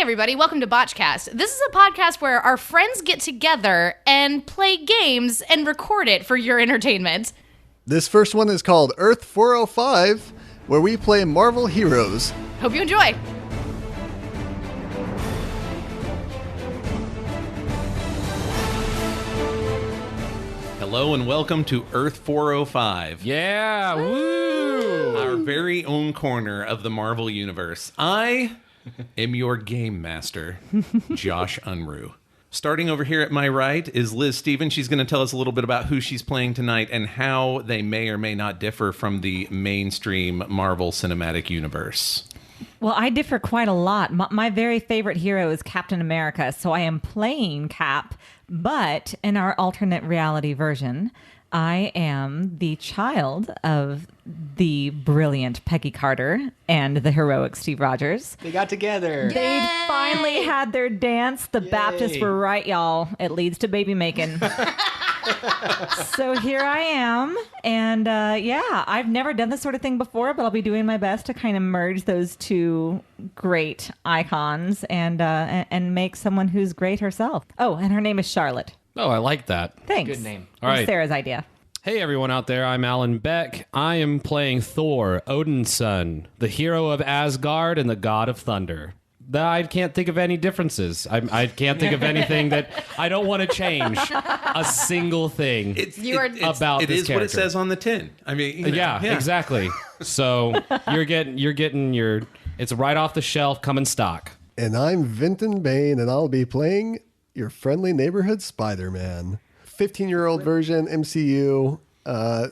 everybody. Welcome to Botch Cast. This is a podcast where our friends get together and play games and record it for your entertainment. This first one is called Earth 405, where we play Marvel heroes. Hope you enjoy. Hello and welcome to Earth 405. Yeah, woo! Our very own corner of the Marvel Universe. I am your game master, Josh Unruh. Starting over here at my right is Liz Stevens. She's going to tell us a little bit about who she's playing tonight and how they may or may not differ from the mainstream Marvel Cinematic Universe. Well, I differ quite a lot. My very favorite hero is Captain America, so I am playing Cap, but in our alternate reality version, I am the child of the brilliant Peggy Carter and the heroic Steve Rogers. They got together. They finally had their dance. The Baptists were right, y'all. It leads to baby making. So here I am, and I've never done this sort of thing before, but I'll be doing my best to kind of merge those two great icons and make someone who's great herself. Oh, and her name is Scarlet. Oh, I like that. Thanks. Good name. All right. Sarah's idea. Hey, everyone out there. I'm Alan Beck. I am playing Thor, Odin's son, the hero of Asgard and the god of thunder. I can't think of any differences. I can't think of anything that I don't want to change. A single thing about this character. It is what it says on the tin. I mean, yeah, exactly. So you're getting your. It's right off the shelf. Come in stock. And I'm Vinton Bayne, and I'll be playing your friendly neighborhood Spiderman. 15-year-old version, MCU.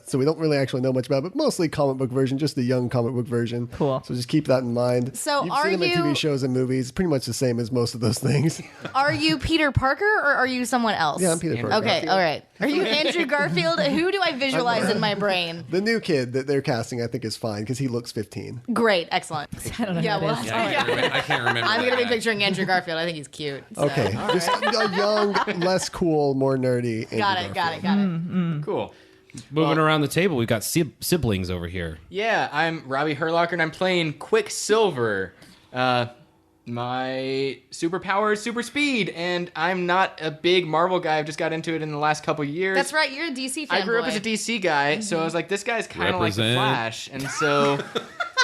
So we don't really actually know much about it, but mostly comic book version, just the young comic book version. Cool. So just keep that in mind. So You've seen them in TV shows and movies, pretty much the same as most of those things. Are you Peter Parker or are you someone else? Yeah, I'm Peter Parker. Okay, all right. Are you Andrew Garfield? Who do I visualize in my brain? The new kid that they're casting, I think, is fine because he looks 15. Great, excellent. I don't know. Yeah, who it well, is. I can't remember. I'm going to be that. picturing Andrew Garfield. I think he's cute. So. Okay, just a young, less cool, more nerdy. Got Andrew it. Garfield. Cool. Moving around the table, we've got siblings over here. Yeah, I'm Robbie Hurlocker, and I'm playing Quicksilver. My superpower is super speed, and I'm not a big Marvel guy. I've just got into it in the last couple years. That's right. You're a DC fan. I grew up as a DC guy, so I was like, this guy's kind of like the Represent. Flash. And so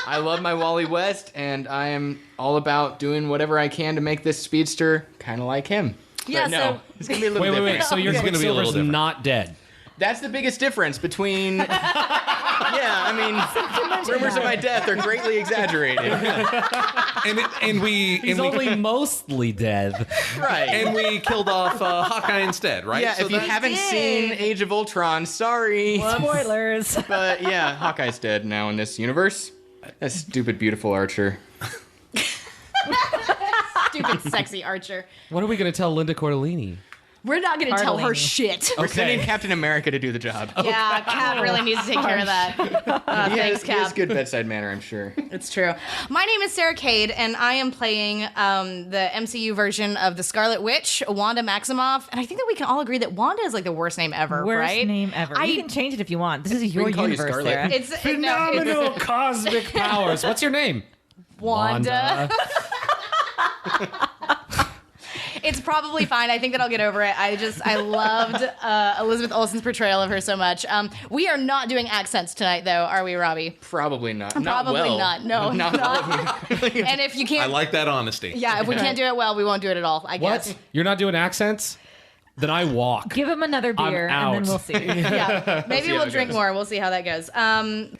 I love my Wally West, and I am all about doing whatever I can to make this speedster kind of like him. Yeah, But no, so- it's going to be a little different. So your It's gonna be a little Quicksilver's different. not dead. That's the biggest difference between... Yeah, I mean, rumors of my death are greatly exaggerated. And we Mostly dead. Right. and we killed off Hawkeye instead, right? Yeah, So if you that's- haven't seen Age of Ultron, sorry. Spoilers. But yeah, Hawkeye's dead now in this universe. That stupid, beautiful Archer. Stupid, sexy Archer. What are we going to tell Linda Cordellini? We're not going to tell her Hardly. shit. We're sending Captain America to do the job. Yeah, Cap really needs to take care of that. Thanks, He has Cap. good bedside manner, I'm sure. It's true. My name is Sarah Cade, and I am playing the MCU version of the Scarlet Witch, Wanda Maximoff. And I think that we can all agree that Wanda is like the worst name ever, Worst right? name ever. You can change it if you want. This is your can call you universe, Scarlet. Sarah. It's Phenomenal cosmic powers. What's your name? Wanda. It's probably fine. I think that I'll get over it. I loved Elizabeth Olsen's portrayal of her so much. We are not doing accents tonight, though, are we, Robbie? Probably not. Probably well. not. No, Not And if you I can't, like that honesty. yeah, if we can't do it well, we won't do it at all. I guess. What? You're not doing accents? Then I walk. Give him another beer, and then out. we'll see. Yeah, maybe how we'll it drink goes. more. We'll see how that goes.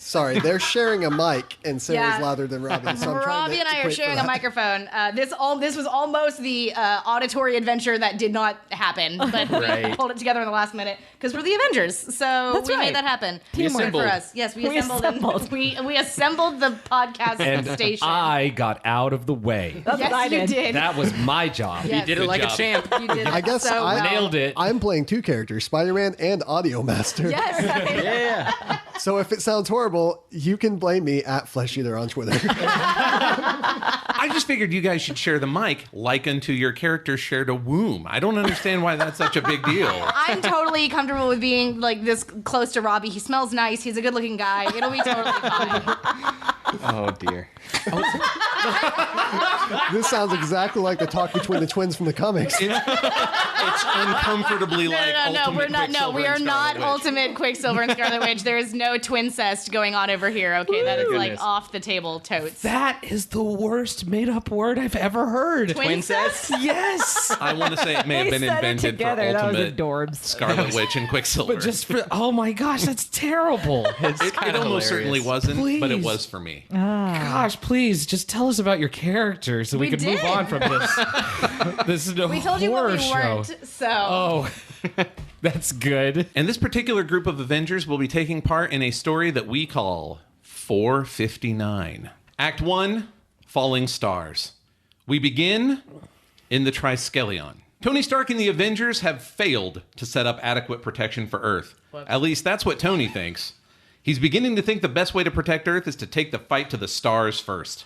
Sorry, they're sharing a mic, and Sarah's Yeah. louder than Robbie. So I'm trying Robbie to and I are equate for sharing a that. microphone. This was almost the auditory adventure that did not happen, but we Right. pulled it together in the last minute because we're the Avengers. So That's we right. made that happen. Teamwork. Good for us. Yes, we We assembled. assembled. We assembled the podcast And station. I got out of the way. That's yes, what I you did. did. That was my job. Yes. Did it like job. a champ. You did. I guess so I well. Nailed it. I'm playing two characters, Spider-Man and Audio Master. Yes. Yeah. So if it sounds horrible, you can blame me at Flesh Eater on Twitter. I just figured you guys should share the mic like unto your character shared a womb. I don't understand why that's such a big deal. I'm totally comfortable with being like this close to Robbie. He smells nice. He's a good-looking guy. It'll be totally fine. Oh, dear. This sounds exactly like the talk between the twins from the comics. It's uncomfortably like No, we're not. No, Quicksilver we are and not Scarlet Witch. Ultimate Quicksilver and Scarlet Witch. There is no twincest going on over here. Okay, that is like Goodness. off the table totes. That is the worst made-up word I've ever heard. Twincest? Yes. I want to say it may have They been said it invented for together. That was Ultimate adorbs. Scarlet Witch and Quicksilver. But just for, oh my gosh, that's terrible. it almost certainly wasn't, but it Please. was for me. Gosh, please, just tell us about your character so we We can move did. on from this. This is a We told you what horror we show. weren't, so. Oh, that's good. And this particular group of Avengers will be taking part in a story that we call 459. Act 1, Falling Stars. We begin in the Triskelion. Tony Stark and the Avengers have failed to set up adequate protection for Earth. At least that's what Tony thinks. He's beginning to think the best way to protect Earth is to take the fight to the stars first.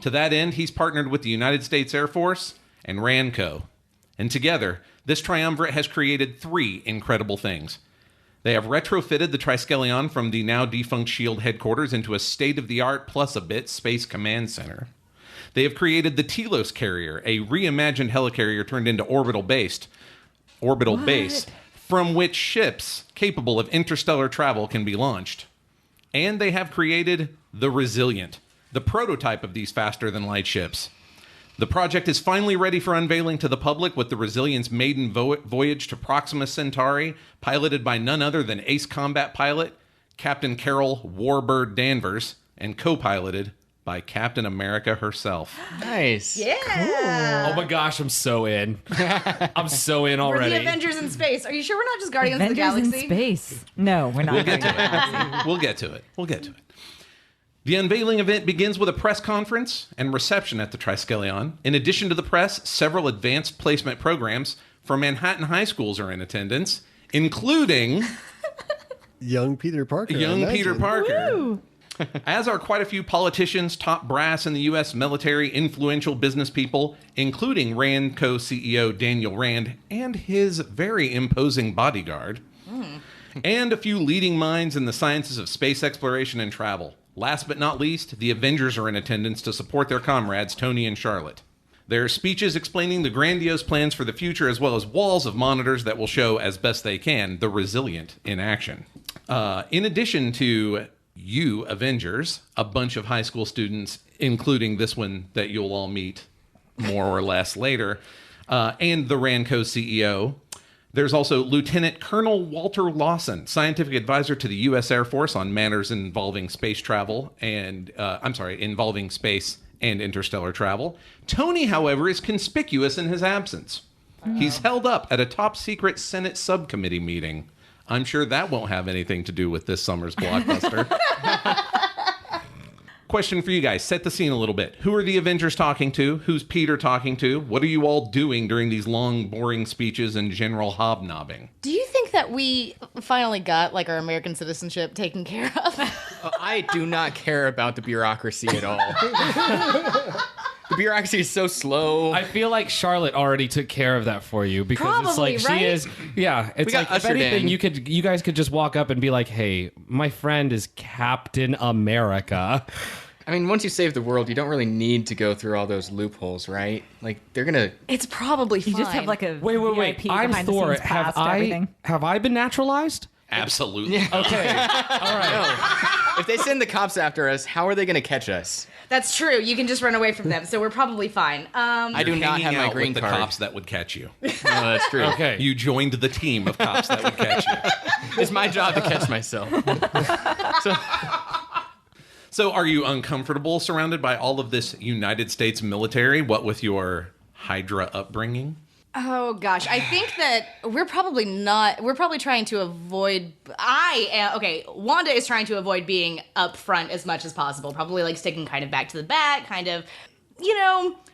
To that end, he's partnered with the United States Air Force and Ranco. And together, this triumvirate has created 3 incredible things. They have retrofitted the Triskelion from the now defunct SHIELD headquarters into a state-of-the-art plus a bit space command center. They have created the Telos carrier, a reimagined helicarrier turned into orbital base, from which ships capable of interstellar travel can be launched. And they have created the Resilient, the prototype of these faster-than-light ships. The project is finally ready for unveiling to the public with the Resilient's maiden voyage to Proxima Centauri, piloted by none other than ace combat pilot Captain Carol Warbird Danvers, and co-piloted by Captain America herself. Nice. Yeah. Oh my gosh, I'm so in. I'm so in We're already. the Avengers in space. Are you sure we're not just Guardians Avengers of the in Galaxy? space. No, we're not. We'll get to it. We'll get to it. The unveiling event begins with a press conference and reception at the Triskelion. In addition to the press, several advanced placement programs for Manhattan high schools are in attendance, including Young Peter Parker. I young imagine. Peter Parker. As are quite a few politicians, top brass in the U.S. military, influential business people, including Rand co-CEO Daniel Rand and his very imposing bodyguard, and a few leading minds in the sciences of space exploration and travel. Last but not least, the Avengers are in attendance to support their comrades, Tony and Charlotte. There are speeches explaining the grandiose plans for the future, as well as walls of monitors that will show, as best they can, the Resilient in action. In addition to you, Avengers, a bunch of high school students, including this one that you'll all meet more or less later, and the Ranco CEO. There's also Lieutenant Colonel Walter Lawson, scientific advisor to the U.S. Air Force on matters involving space travel and, involving space and interstellar travel. Tony, however, is conspicuous in his absence. He's held up at a top secret Senate subcommittee meeting. I'm sure that won't have anything to do with this summer's blockbuster. Question for you guys. Set the scene a little bit. Who are the Avengers talking to? Who's Peter talking to? What are you all doing during these long, boring speeches and general hobnobbing? Do you think that we finally got like our American citizenship taken care of? I do not care about the bureaucracy at all. The bureaucracy is so slow. I feel like Charlotte already took care of that for you because it's Probably, like right? she is. Yeah, it's We got like if ushered anything, in. you guys could just walk up and be like, "Hey, my friend is Captain America." I mean, once you save the world, you don't really need to go through all those loopholes, right? Like, they're gonna... It's probably fine. You just have like a Wait. VIP I'm behind Thor. the scenes pass to everything. Have I been naturalized? Absolutely. Okay. All right. If they send the cops after us, how are they gonna catch us? That's true. You can just run away from them, so we're probably fine. I do not Hanging have my out green with the card. cops that would catch you. No, that's true. Okay. You joined the team of cops that would catch you. It's my job to catch myself. So are you uncomfortable surrounded by all of this United States military, what with your Hydra upbringing? Oh gosh, I think that we're probably not. We're probably trying to avoid. Wanda is trying to avoid being up front as much as possible. Probably like sticking kind of back to the back, kind of,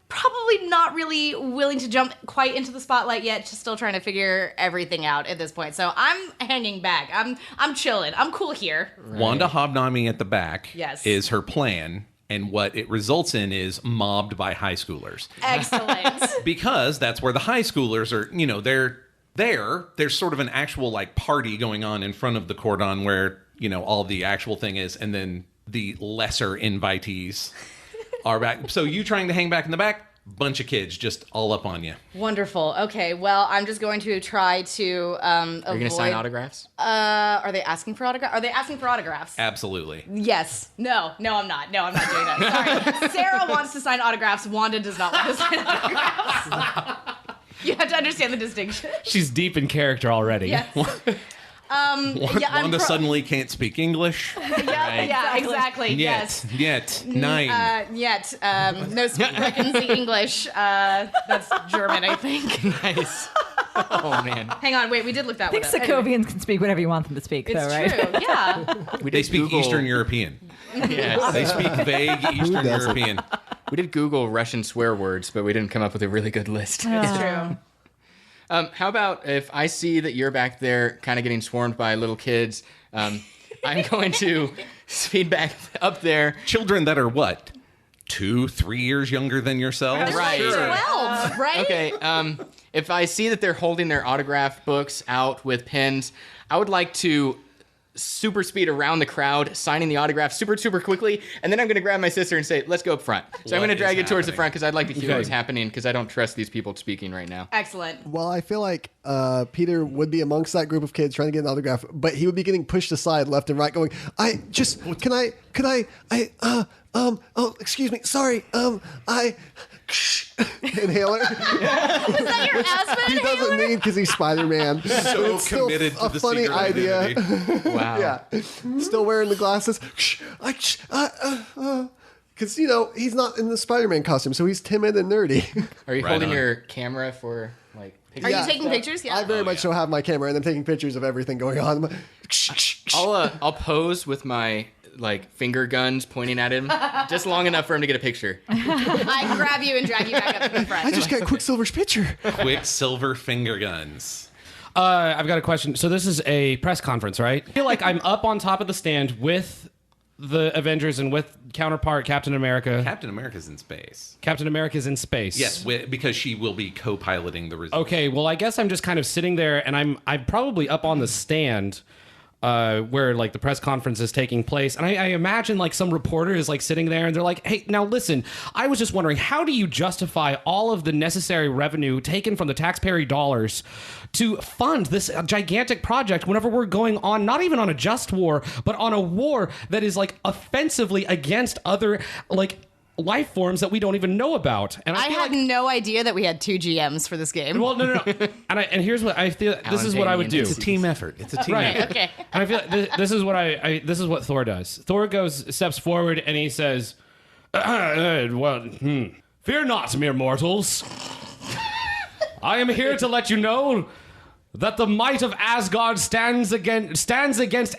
probably not really willing to jump quite into the spotlight yet. Just still trying to figure everything out at this point. So I'm hanging back. I'm chilling. I'm cool here. Wanda hobnobbing at the back Yes. is her plan, and what it results in is mobbed by high schoolers. Excellent. Because that's where the high schoolers are, they're there. There's sort of an actual like party going on in front of the cordon where, all the actual thing is, and then the lesser invitees are back. So you trying to hang back in the back? Bunch of kids just all up on you. Wonderful. Okay, well, I'm just going to try to Are you going to sign autographs? Are they asking for autographs? Are they asking for autographs? Absolutely. Yes. No, I'm not. No, I'm not doing that. Sorry. Sarah wants to sign autographs. Wanda does not want to sign autographs. You have to understand the distinction. She's deep in character already. Yes. Wanda suddenly can't speak English. Yeah, exactly. Yes. Yet. Nine. No speaking the English. That's German, I think. Nice. Oh, man. Hang on, wait, we did look that I one think up. Sokovians can speak whatever you want them to speak, It's though, right? true, yeah. They speak Eastern European. Yes. They speak vague Eastern European. We did Google Russian swear words, but we didn't come up with a really good list. It's true. How about if I see that you're back there kind of getting swarmed by little kids, I'm going to speed back up there. Children that are what? 2-3 years younger than yourselves? Right. Sure. 12, right? Okay, if I see that they're holding their autograph books out with pens, I would like to super speed around the crowd, signing the autograph super quickly, and then I'm going to grab my sister and say, let's go up front. So I'm going to drag you towards the front because I'd like to hear what's happening because I don't trust these people speaking right now. Excellent. Well, I feel like Peter would be amongst that group of kids trying to get an autograph, but he would be getting pushed aside left and right going, excuse me, sorry, inhaler. Is that your asthma He doesn't need because he's Spider-Man. So It's still committed to a the funny secret idea. identity. Wow. Yeah, still wearing the glasses. Because, he's not in the Spider-Man costume, so he's timid and nerdy. Are you Right holding on. your camera for, like, Are pictures? you taking pictures? Yeah. I very much so have my camera, and I'm taking pictures of everything going on. I'll pose with my, finger guns pointing at him just long enough for him to get a picture. I grab you and drag you back up to the front. I just got Quicksilver's picture. Quicksilver finger guns. I've got a question. So this is a press conference, right? I feel like I'm up on top of the stand with the Avengers and with counterpart Captain America. Captain America's in space. Captain America's in space. Yes, because she will be co-piloting the result. Okay, well, I guess I'm just kind of sitting there, and I'm probably up on the stand where the press conference is taking place, and I imagine some reporter is sitting there, and they're like, "Hey, now listen, I was just wondering, how do you justify all of the necessary revenue taken from the taxpayer dollars to fund this gigantic project whenever we're going on not even on a just war, but on a war that is offensively against other life forms that we don't even know about?" And I had no idea that we had 2 GMs for this game. Well, no. And here's what I feel. This is what I would do. It's a team effort. It's a team Right. effort. Okay. And I feel like this is what this is what Thor does. Thor steps forward and he says, "Fear not, mere mortals. I am here to let you know that the might of Asgard stands against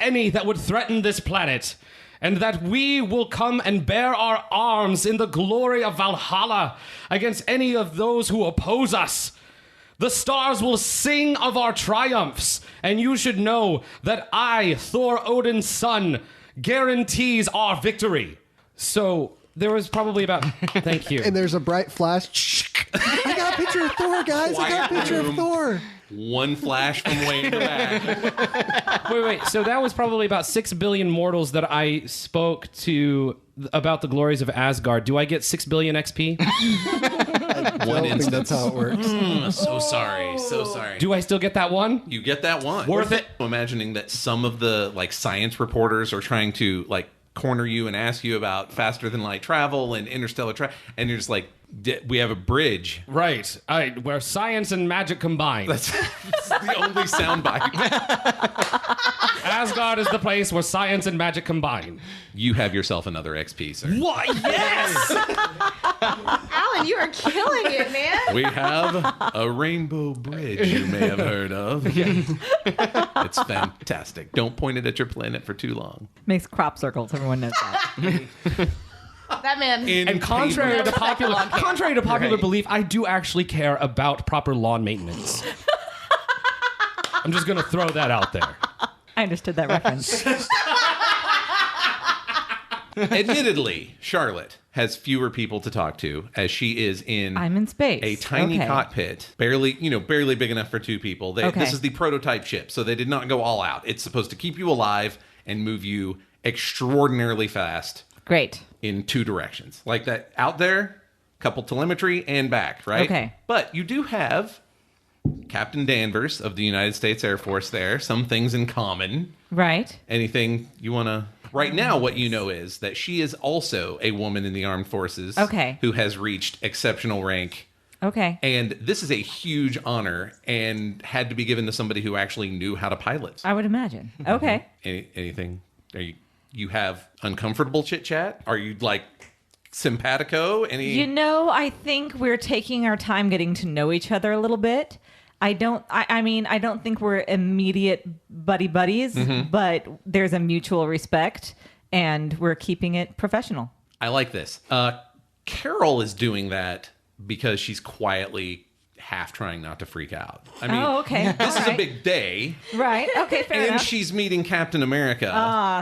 any that would threaten this planet, and that we will come and bear our arms in the glory of Valhalla against any of those who oppose us. The stars will sing of our triumphs, and you should know that I, Thor Odin's son, guarantees our victory." So there was probably about... Thank you. And there's a bright flash. I got a picture of Thor, guys. I got a picture of Thor. One flash from way in the back. Wait. So that was probably about 6 billion mortals that I spoke to about the glories of Asgard. Do I get 6 billion XP? I don't think that's how it works. So sorry. Do I still get that one? You get that one. Worth it. Imagining that some of the science reporters are trying to corner you and ask you about faster than light travel and interstellar travel, and you're just we have a bridge. Right. Where science and magic combine. That's the only soundbite. Asgard is the place where science and magic combine. You have yourself another XP, sir. What? Yes! Alan, you are killing it, man. We have a rainbow bridge you may have heard of. It's fantastic. Don't point it at your planet for too long. Makes crop circles. Everyone knows that. That man. And contrary to popular Right. belief, I do actually care about proper lawn maintenance. I'm just going to throw that out there. I understood that reference. Admittedly, Charlotte has fewer people to talk to as she is in I'm in space. a tiny Okay. cockpit, barely big enough for 2 people. Okay. This is the prototype ship, so they did not go all out. It's supposed to keep you alive and move you extraordinarily fast Great. in 2 directions. Like that out there, couple telemetry and back, right? Okay. But you do have Captain Danvers of the United States Air Force there. Some things in common. Right. Anything you want to... Right now, what you know is that she is also a woman in the armed forces who has reached exceptional rank. Okay. And this is a huge honor and had to be given to somebody who actually knew how to pilot. I would imagine. Okay. Anything? You have uncomfortable chit-chat? Are you like simpatico? I think we're taking our time getting to know each other a little bit. I don't think we're immediate buddies, but there's a mutual respect and we're keeping it professional. I like this. Carol is doing that because she's quietly half trying not to freak out. I mean, okay. This is a big day. Right. Okay, fair enough. And she's meeting Captain America.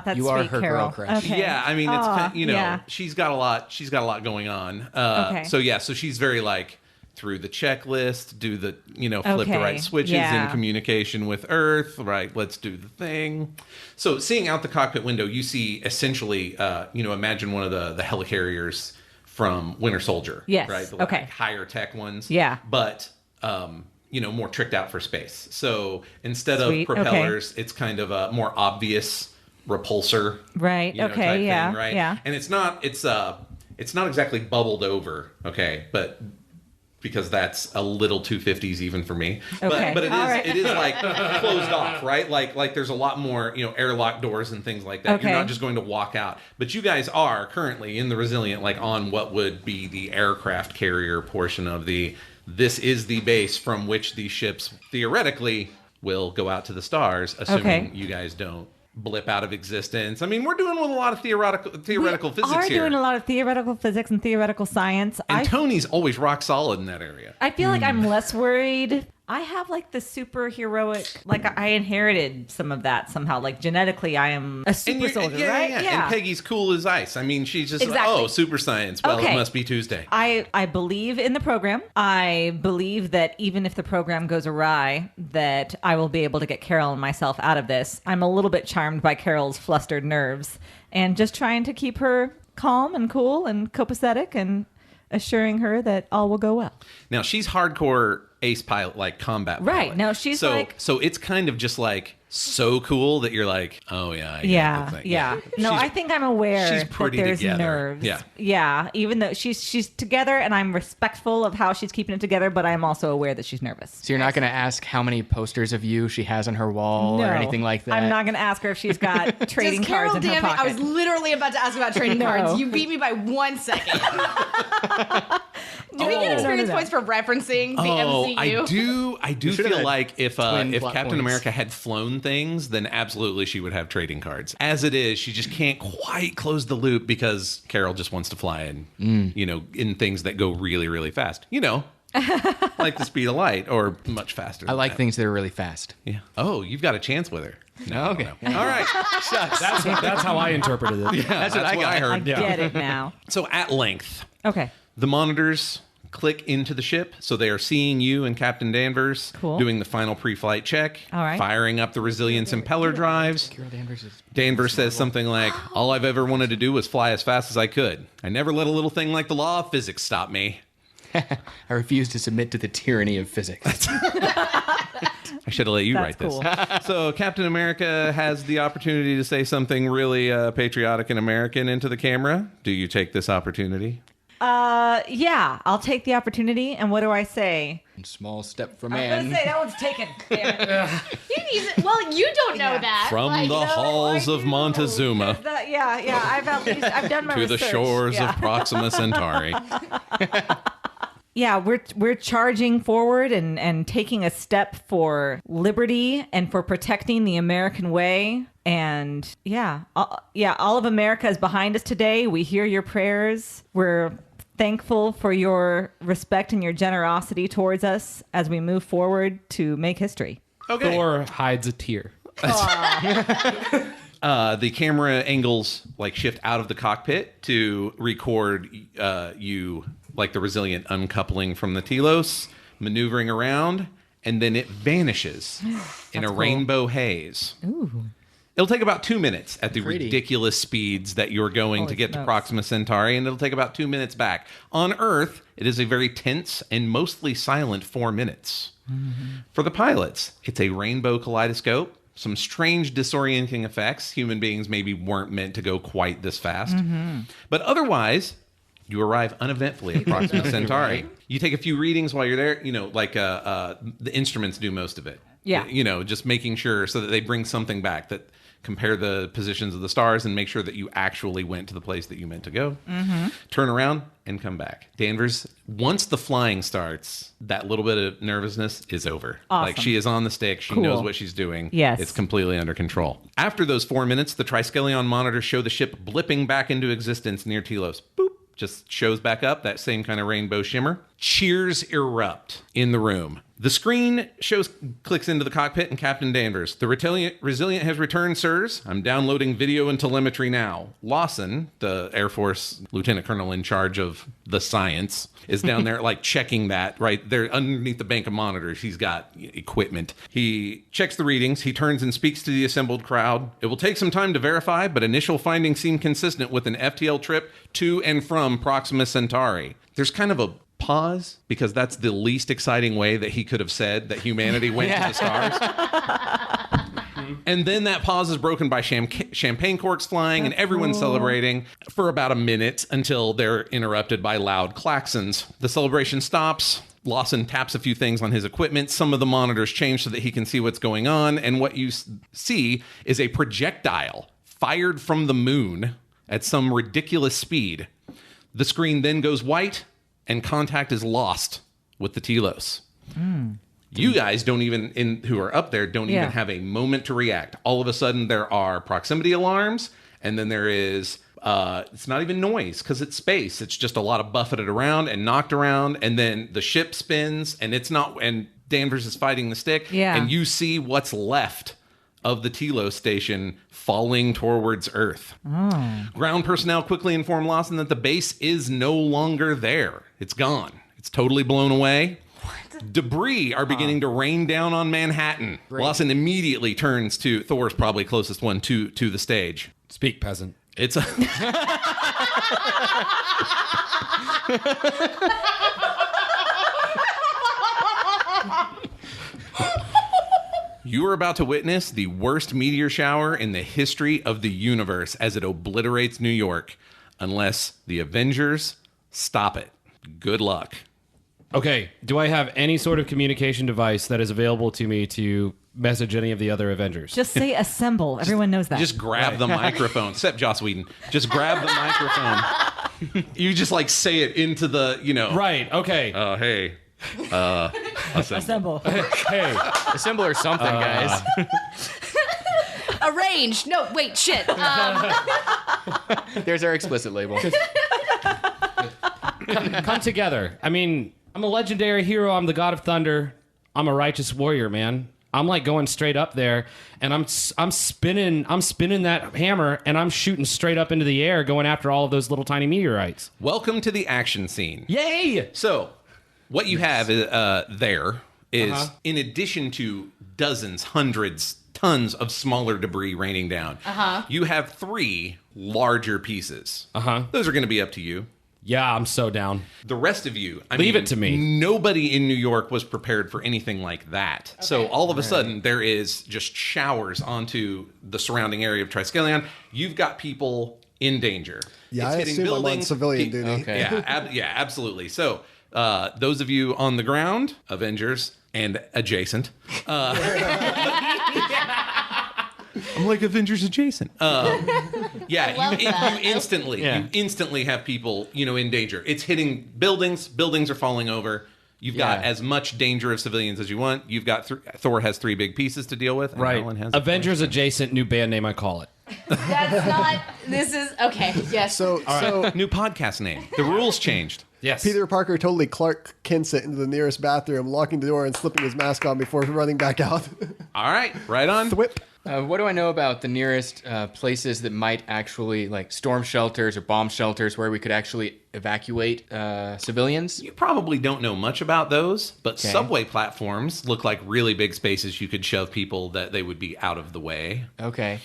That's you sweet, are her Carol. girl crush. Okay. Yeah, I mean, it's kind yeah. she's got a lot going on. Okay. So she's very like through the checklist, do the, flip the right switches in communication with Earth, right? Let's do the thing. So seeing out the cockpit window, you see essentially, imagine one of the helicarriers from Winter Soldier. Yes. Right? The Okay. like, higher tech ones. Yeah. But, more tricked out for space. So instead Sweet. of propellers, it's kind of a more obvious repulsor. Right. Type Okay. Yeah. thing, right? Yeah. And it's not exactly bubbled over, okay, but because that's a little 250s even for me. Okay. But All it is like closed off, right? Like there's a lot more, airlock doors and things like that. Okay. You're not just going to walk out. But you guys are currently in the Resilient, like on what would be the aircraft carrier portion of this is the base from which these ships theoretically will go out to the stars, assuming you guys don't blip out of existence. I mean, we're doing with a lot of theoretical physics are here. doing a lot of theoretical physics and theoretical science. And Tony's always rock solid in that area. I feel like I'm less worried. I have like the super heroic, like I inherited some of that somehow. Like genetically, I am a super soldier, right? Yeah. And Peggy's cool as ice. I mean, she's just Exactly. super science. Well, Okay. It must be Tuesday. I believe in the program. I believe that even if the program goes awry, that I will be able to get Carol and myself out of this. I'm a little bit charmed by Carol's flustered nerves and just trying to keep her calm and cool and copacetic and assuring her that all will go well. Now, she's hardcore ace pilot, like combat pilot. Right. No, she's so, like... So it's kind of just like so cool that you're like, oh, yeah. I get the Yeah. thing. No, I think I'm aware she's that pretty there's together. nerves. Yeah. Yeah. Even though she's together and I'm respectful of how she's keeping it together, but I'm also aware that she's nervous. So you're not going to ask how many posters of you she has on her wall or anything like that? I'm not going to ask her if she's got trading Does Carol cards in her damn it? pocket. I was literally about to ask about trading No. cards. You beat me by 1 second. Do we get experience No. points for referencing the Oh, MCU? I do should've feel had like if twin plot Captain points. America had flown things, then absolutely she would have trading cards. As it is, she just can't quite close the loop because Carol just wants to fly in things that go really, really fast. Like the speed of light or much faster. I like things that are really fast. Yeah. Oh, you've got a chance with her. No. Okay. All right. That's how I interpreted it. Yeah, that's what I I heard. get it now. So at length, Okay. the monitors click into the ship, so they are seeing you and Captain Danvers Cool. doing the final pre-flight check, All right. firing up the resilience impeller drives. Carol Danvers is... Danvers says something like, all I've ever wanted to do was fly as fast as I could. I never let a little thing like the law of physics stop me. I refuse to submit to the tyranny of physics. I should have let you That's write cool. this. So Captain America has the opportunity to say something really patriotic and American into the camera. Do you take this opportunity? Yeah, I'll take the opportunity. And what do I say? Small step for I'm man. going to say that one's taken. Damn it. You didn't even- well, you don't know Yeah. that. From Like, the halls of Montezuma I've done my to the research. shores Yeah. of Proxima Centauri. Yeah, we're charging forward and taking a step for liberty and for protecting the American way. And all of America is behind us today. We hear your prayers. We're thankful for your respect and your generosity towards us as we move forward to make history. Okay. Thor hides a tear. The camera angles shift out of the cockpit to record you, like the Resilient uncoupling from the Telos, maneuvering around, and then it vanishes in a cool. rainbow haze. Ooh. It'll take about 2 minutes at the Pretty. ridiculous speeds that you're going to Holy get to smokes. Proxima Centauri, and it'll take about 2 minutes back. On Earth, it is a very tense and mostly silent 4 minutes. For the pilots, it's a rainbow kaleidoscope, some strange disorienting effects. Human beings maybe weren't meant to go quite this fast. But otherwise, you arrive uneventfully at Proxima Centauri. You take a few readings while you're there, like the instruments do most of it. Yeah. Just making sure so that they bring something back that compare the positions of the stars and make sure that you actually went to the place that you meant to go. Turn around and come back. Danvers, once the flying starts, that little bit of nervousness is over. Awesome. Like, she is on the stick. She Cool. knows what she's doing. Yes. It's completely under control. After those 4 minutes, the Triskelion monitors show the ship blipping back into existence near Telos. Boop. Just shows back up, that same kind of rainbow shimmer. Cheers erupt in the room. The screen clicks into the cockpit and Captain Danvers. The Resilient has returned, sirs. I'm downloading video and telemetry now. Lawson, the Air Force Lieutenant Colonel in charge of the science, is down there checking that, right there underneath the bank of monitors. He's got equipment. He checks the readings. He turns and speaks to the assembled crowd. It will take some time to verify, but initial findings seem consistent with an FTL trip to and from Proxima Centauri. There's kind of a pause because that's the least exciting way that he could have said that humanity went to the stars. And then that pause is broken by champagne corks flying and everyone celebrating for about a minute until they're interrupted by loud klaxons. The celebration stops. Lawson taps a few things on his equipment. Some of the monitors change so that he can see what's going on. And what you see is a projectile fired from the moon at some ridiculous speed. The screen then goes white and contact is lost with the Telos. You guys don't even, who are up there, don't even have a moment to react. All of a sudden, there are proximity alarms, and then there is, it's not even noise, because it's space. It's just a lot of buffeted around and knocked around, and then the ship spins, and Danvers is fighting the stick, and you see what's left of the Telos station falling towards Earth. Ground personnel quickly inform Lawson that the base is no longer there. It's gone. It's totally blown away. Debris are beginning to rain down on Manhattan. Lawson immediately turns to Thor's probably closest one to the stage. Speak, peasant. It's a You are about to witness the worst meteor shower in the history of the universe as it obliterates New York, unless the Avengers stop it. Good luck. Okay, do I have any sort of communication device that is available to me to message any of the other Avengers? Just say assemble. Everyone knows that. Just grab the microphone. Except Joss Whedon. Just grab the microphone. You just say it into the, Right, okay. Hey. assemble. Hey. Assemble or something, guys. Arrange. No, wait, shit. There's our explicit label. Come together. I mean, I'm a legendary hero. I'm the god of thunder. I'm a righteous warrior, man. I'm going straight up there, and I'm spinning that hammer, and I'm shooting straight up into the air, going after all of those little tiny meteorites. Welcome to the action scene. Yay! So, what you have there is, in addition to dozens, hundreds, tons of smaller debris raining down, you have 3 larger pieces. Those are going to be up to you. Yeah, I'm so down. The rest of you, Leave it to me. Nobody in New York was prepared for anything like that. Okay. So all of a sudden, there is just showers onto the surrounding area of Triskelion. You've got people in danger. Yeah, it's I hitting assume buildings. I'm on civilian duty. Okay. Yeah, absolutely. So those of you on the ground, Avengers and adjacent. I'm like Avengers adjacent. You instantly have people, in danger. It's hitting buildings. Buildings are falling over. You've got as much danger of civilians as you want. You've got Thor has 3 big pieces to deal with. And Right. Alan has Avengers adjacent, new band name, I call it. That's not. This is okay. Yes. So new podcast name. The rules changed. Yes. Peter Parker totally Clark Kent's it into the nearest bathroom, locking the door and slipping his mask on before running back out. All right, right on. Thwip. What do I know about the nearest places that might actually, storm shelters or bomb shelters where we could actually evacuate civilians? You probably don't know much about those, but Okay. subway platforms look like really big spaces you could shove people that they would be out of the way. Okay.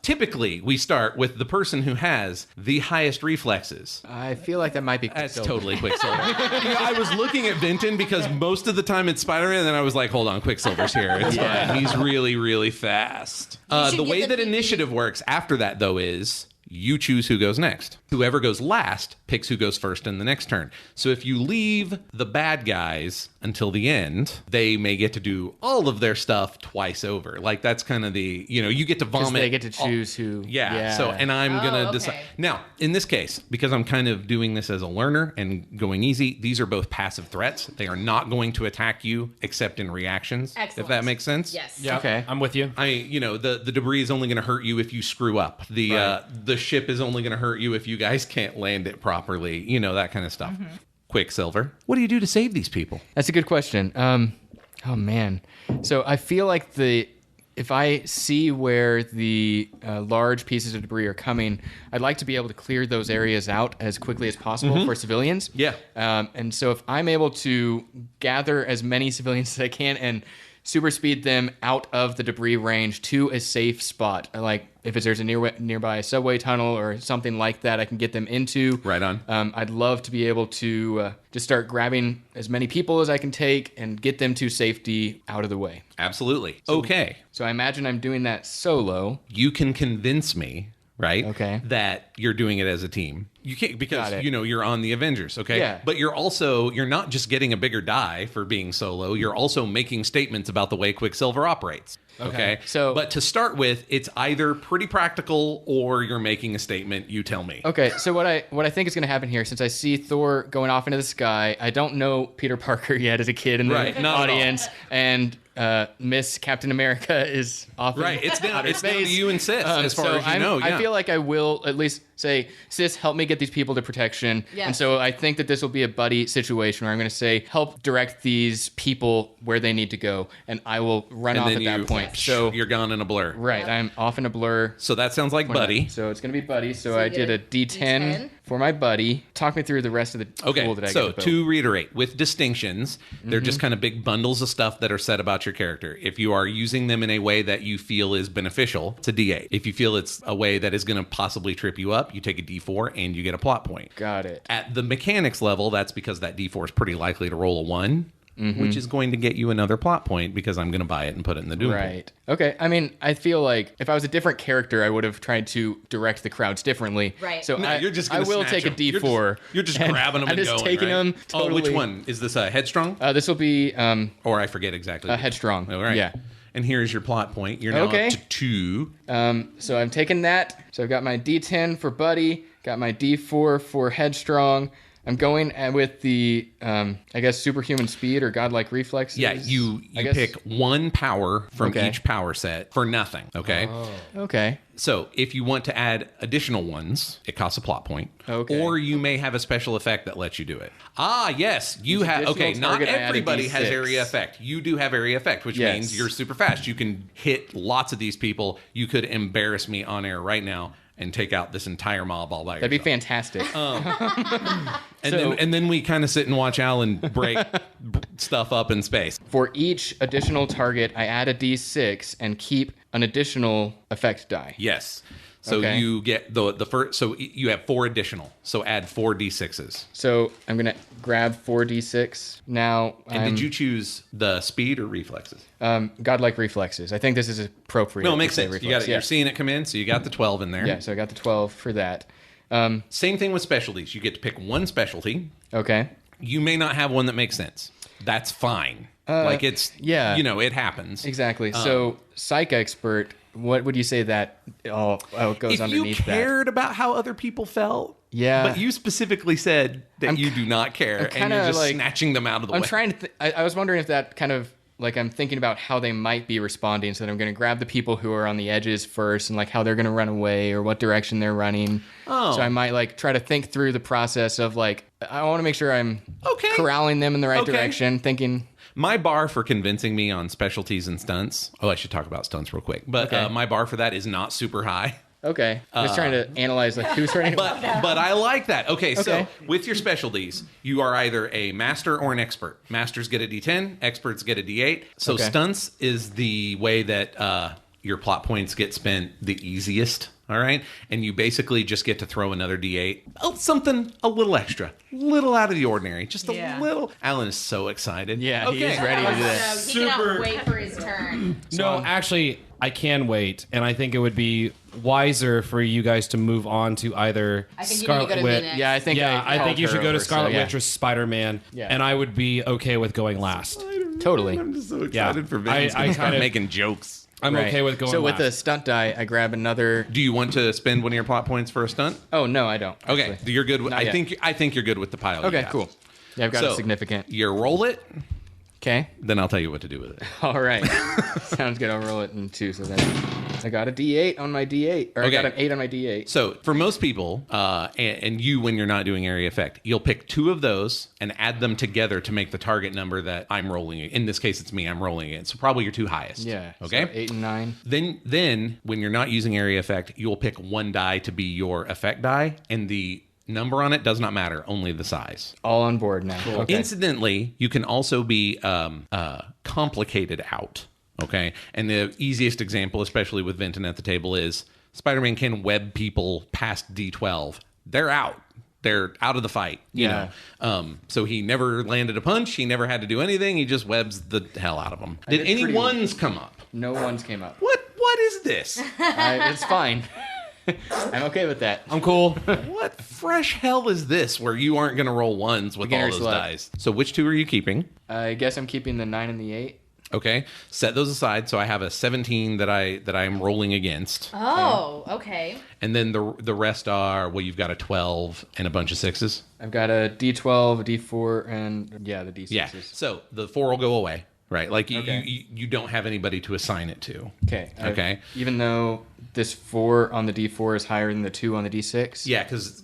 Typically, we start with the person who has the highest reflexes. I feel like that might be That's Quicksilver. totally Quicksilver. I was looking at Vinton because most of the time it's Spider-Man, and then I was like, hold on, Quicksilver's here. It's fine. He's really, really fast. should The give way them that the- initiative works after that, though, is you choose who goes next. Whoever goes last picks who goes first in the next turn. So if you leave the bad guys until the end, they may get to do all of their stuff twice over. Like, that's kind of the, you get to vomit. They get to choose who. Yeah. So, and I'm going to decide. okay. Now, in this case, because I'm kind of doing this as a learner and going easy, these are both passive threats. They are not going to attack you except in reactions. Excellent. If that makes sense. Yes. Yeah, Okay. I'm with you. The debris is only going to hurt you if you screw up. The ship is only going to hurt you if you guys can't land it properly. That kind of stuff. Quicksilver, what do you do to save these people? That's a good question. Oh man. So I feel like if I see where the large pieces of debris are coming, I'd like to be able to clear those areas out as quickly as possible for civilians. Yeah. And so if I'm able to gather as many civilians as I can and super speed them out of the debris range to a safe spot, like if there's a nearby subway tunnel or something like that I can get them into. Right on. I'd love to be able to just start grabbing as many people as I can take and get them to safety out of the way. Absolutely. Okay. So I imagine I'm doing that solo. You can convince me, right? Okay. That you're doing it as a team. You can't, because Got it. you're on the Avengers, okay? Yeah. But you're not just getting a bigger die for being solo. You're also making statements about the way Quicksilver operates. Okay. So- but to start with, it's either pretty practical or you're making a statement. You tell me. Okay, so what I think is going to happen here, since I see Thor going off into the sky, I don't know Peter Parker yet as a kid in the Right, not at all. audience, and Miss Captain America is off in Right. It's down. outer It's down to space. you and Sis, as far So as you know. Yeah. I feel like I will at least say, Sis, help me get these people to protection. Yes. And so I think that this will be a buddy situation where I'm going to say, help direct these people where they need to go, and I will run and off then at that point. So you're gone in a blur. right, I'm off in a blur. So that sounds like Buddy. So it's going to be Buddy. So you I get did a a D10 D10. for my buddy. Talk me through the rest of the Okay, tool that I so get to to reiterate, with distinctions, they're just kind of big bundles of stuff that are said about your character. If you are using them in a way that you feel is beneficial, it's a D8. If you feel it's a way that is going to possibly trip you up, you take a D4 and you get a plot point. Got it. At the mechanics level, that's because that D4 is pretty likely to roll a 1, which is going to get you another plot point because I'm going to buy it and put it in the Doom pool. Right. Okay. I mean, I feel like if I was a different character, I would have tried to direct the crowds differently. Right. So No, you're just I gonna will snatch take a them. D4. You're just and grabbing them I'm and just going, taking right? them. Totally. Oh, which one? Is this a Headstrong? This will be Or I forget exactly. Headstrong. All right. Yeah. And here's your plot point. You're now Okay. up to 2. So I'm taking that. So I've got my D10 for Buddy, got my D4 for Headstrong. I'm going with the, I guess, superhuman speed or godlike reflexes. Yeah, you I guess- pick 1 power from Okay. each power set for nothing, okay? Okay. So if you want to add additional ones, it costs a plot point. Okay. Or you may have a special effect that lets you do it. Ah, yes, you have. additional Okay, not target, I add a everybody has D6. area effect. You do have area effect, which Yes. means you're super fast. You can hit lots of these people. You could embarrass me on air right now and take out this entire mob all by yourself. That'd be fantastic. And then we kind of sit and watch Alan break stuff up in space. For each additional target, I add a D6 and keep an additional effect die. Yes. So Okay. you get the first. So you have 4 additional. So add 4 d6s. So I'm gonna grab 4d6 now. And did you choose the speed or reflexes? Godlike reflexes? I think this is appropriate. No, it to makes say sense. You reflex. got it. Yeah. You're seeing it come in, so you got the 12 in there. Yeah, so I got the 12 for that. Same thing with specialties. You get to pick one specialty. Okay. You may not have one that makes sense. That's fine. Like it's yeah. it happens. Exactly. So psych expert, what would you say that all goes If you underneath that? cared about how other people felt, Yeah. but you specifically said that you do not care, and kinda you're just like- snatching them out of the I'm way. trying to. I was wondering if that kind of like I'm thinking about how they might be responding, so that I'm going to grab the people who are on the edges first, and like how they're going to run away or what direction they're running. Oh. So I might like try to think through the process of like I want to make sure I'm Okay. corralling them in the right Okay. direction, thinking. My bar for convincing me on specialties and stunts. Oh, I should talk about stunts real quick. But Okay. my bar for that is not super high. Okay. I was trying to analyze like who's running. But I like that. Okay, so Okay. with your specialties, you are either a master or an expert. Masters get a D10, experts get a D8. So Okay. stunts is the way that your plot points get spent the easiest. All right, and you basically just get to throw another D8. Oh, something a little extra, little out of the ordinary, just a little. Alan is so excited. Yeah, he is ready to do that. So he cannot wait for his turn. No, actually, I can wait, and I think it would be wiser for you guys to move on to either I think Scarlet you need to go to Witch. me next. Yeah, I think. I think you should go to Scarlet Witch or Spider-Man, Yeah. and I would be okay with going last. Totally. I'm just so excited Yeah. for Vince. I I start kind of- making jokes. I'm Right. okay with going So with last. the stunt die, I grab another. Do you want to spend one of your plot points for a stunt? Oh no, I don't. Okay, actually. you're good. With, Not I yet. think you're good with the pile. you Okay, have. cool. Yeah, I've got So a significant. You roll it, Okay. then I'll tell you what to do with it. All right. Sounds good. I'll roll it in 2. So then I got a D8 on my D8, or Okay. I got an 8 on my D8. So for most people, and you when you're not doing area effect, you'll pick 2 of those and add them together to make the target number that I'm rolling. In this case, it's me. I'm rolling it. So probably your 2 highest. Yeah. Okay. So 8 and 9. Then when you're not using area effect, you'll pick 1 die to be your effect die, and the number on it does not matter, only the size. All on board now. Okay. Incidentally, you can also be complicated out. Okay, and the easiest example, especially with Vinton at the table, is Spider-Man can web people past D12. They're out. They're out of the fight. You Yeah. know. So he never landed a punch. He never had to do anything. He just webs the hell out of them. Did did any pretty- ones come up? No ones came up. What is this? It's fine. I'm okay with that. I'm cool. What fresh hell is this where you aren't going to roll ones with Beginner's all those luck. dice? So which 2 are you keeping? I guess I'm keeping the 9 and the 8. Okay, set those aside. So I have a 17 that I am rolling against, Oh, okay. and then the rest are you've got a 12 and a bunch of 6s. I've got a D12, a D4, and the D6s. Yeah. So the 4 will go away, right? Like Okay. you don't have anybody to assign it to. Okay. Okay. Even though this 4 on the D4 is higher than the 2 on the D6. Yeah, because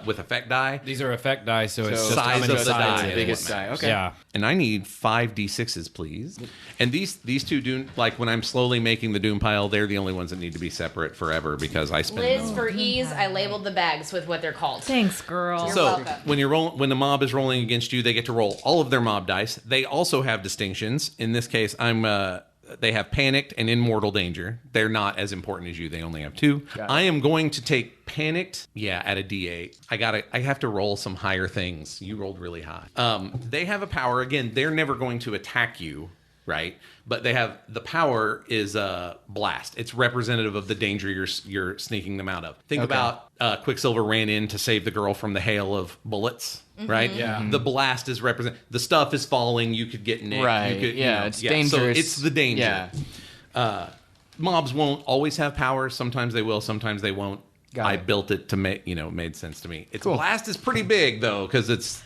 with effect die, These are effect dice, so it's So just size how many of the sides die it is the biggest what die. matters. Okay. Yeah. and I need 5 D6s, please. And these 2 do, like when I'm slowly making the doom pile, they're the only ones that need to be separate forever because I spend Liz, them. for ease, I labeled the bags with what they're called. Thanks, girl. You're So welcome. when the mob is rolling against you, they get to roll all of their mob dice. They also have distinctions. In this case, they have panicked and immortal danger. They're not as important as you. They only have 2. Got it. I am going to take panicked. Yeah, at a D8. I have to roll some higher things. You rolled really high. They have a power. Again, they're never going to attack you, right? But they have the power is blast. It's representative of the danger you're sneaking them out of. Think about Quicksilver ran in to save the girl from the hail of bullets, right? Yeah. The blast is the stuff is falling. You could get nicked. Right. You could, Yeah, it's dangerous. So it's the danger. Yeah. Mobs won't always have power. Sometimes they will. Sometimes they won't. Got I it. built it to make made sense to me. Its Cool. blast is pretty big though because it's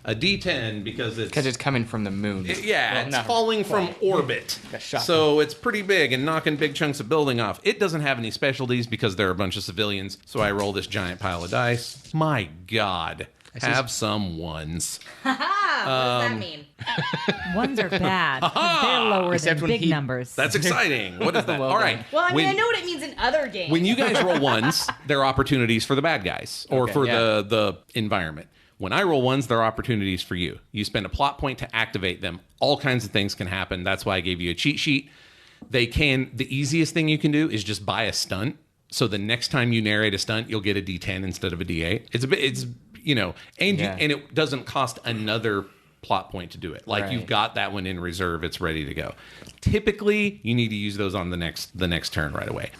a D10 because Because it's coming from the moon. Well, it's not falling from quite. orbit. Got shot. So it's pretty big and knocking big chunks of building off. It doesn't have any specialties because they're a bunch of civilians. So I roll this giant pile of dice. My God. Have some ones. What does that mean? Ones are bad. 'Cause They're lower Except than when big numbers. That's exciting. What is that? Well All right. Well, I mean, When- I know what it means in other games. When you guys roll ones, they're opportunities for the bad guys or Okay, for yeah. the environment. When I roll ones, they're opportunities for you. You spend a plot point to activate them. All kinds of things can happen. That's why I gave you a cheat sheet. The easiest thing you can do is just buy a stunt. So the next time you narrate a stunt, you'll get a D10 instead of a D8. And Yeah. and it doesn't cost another plot point to do it. Like Right. you've got that one in reserve, it's ready to go. Typically, you need to use those on the next turn right away.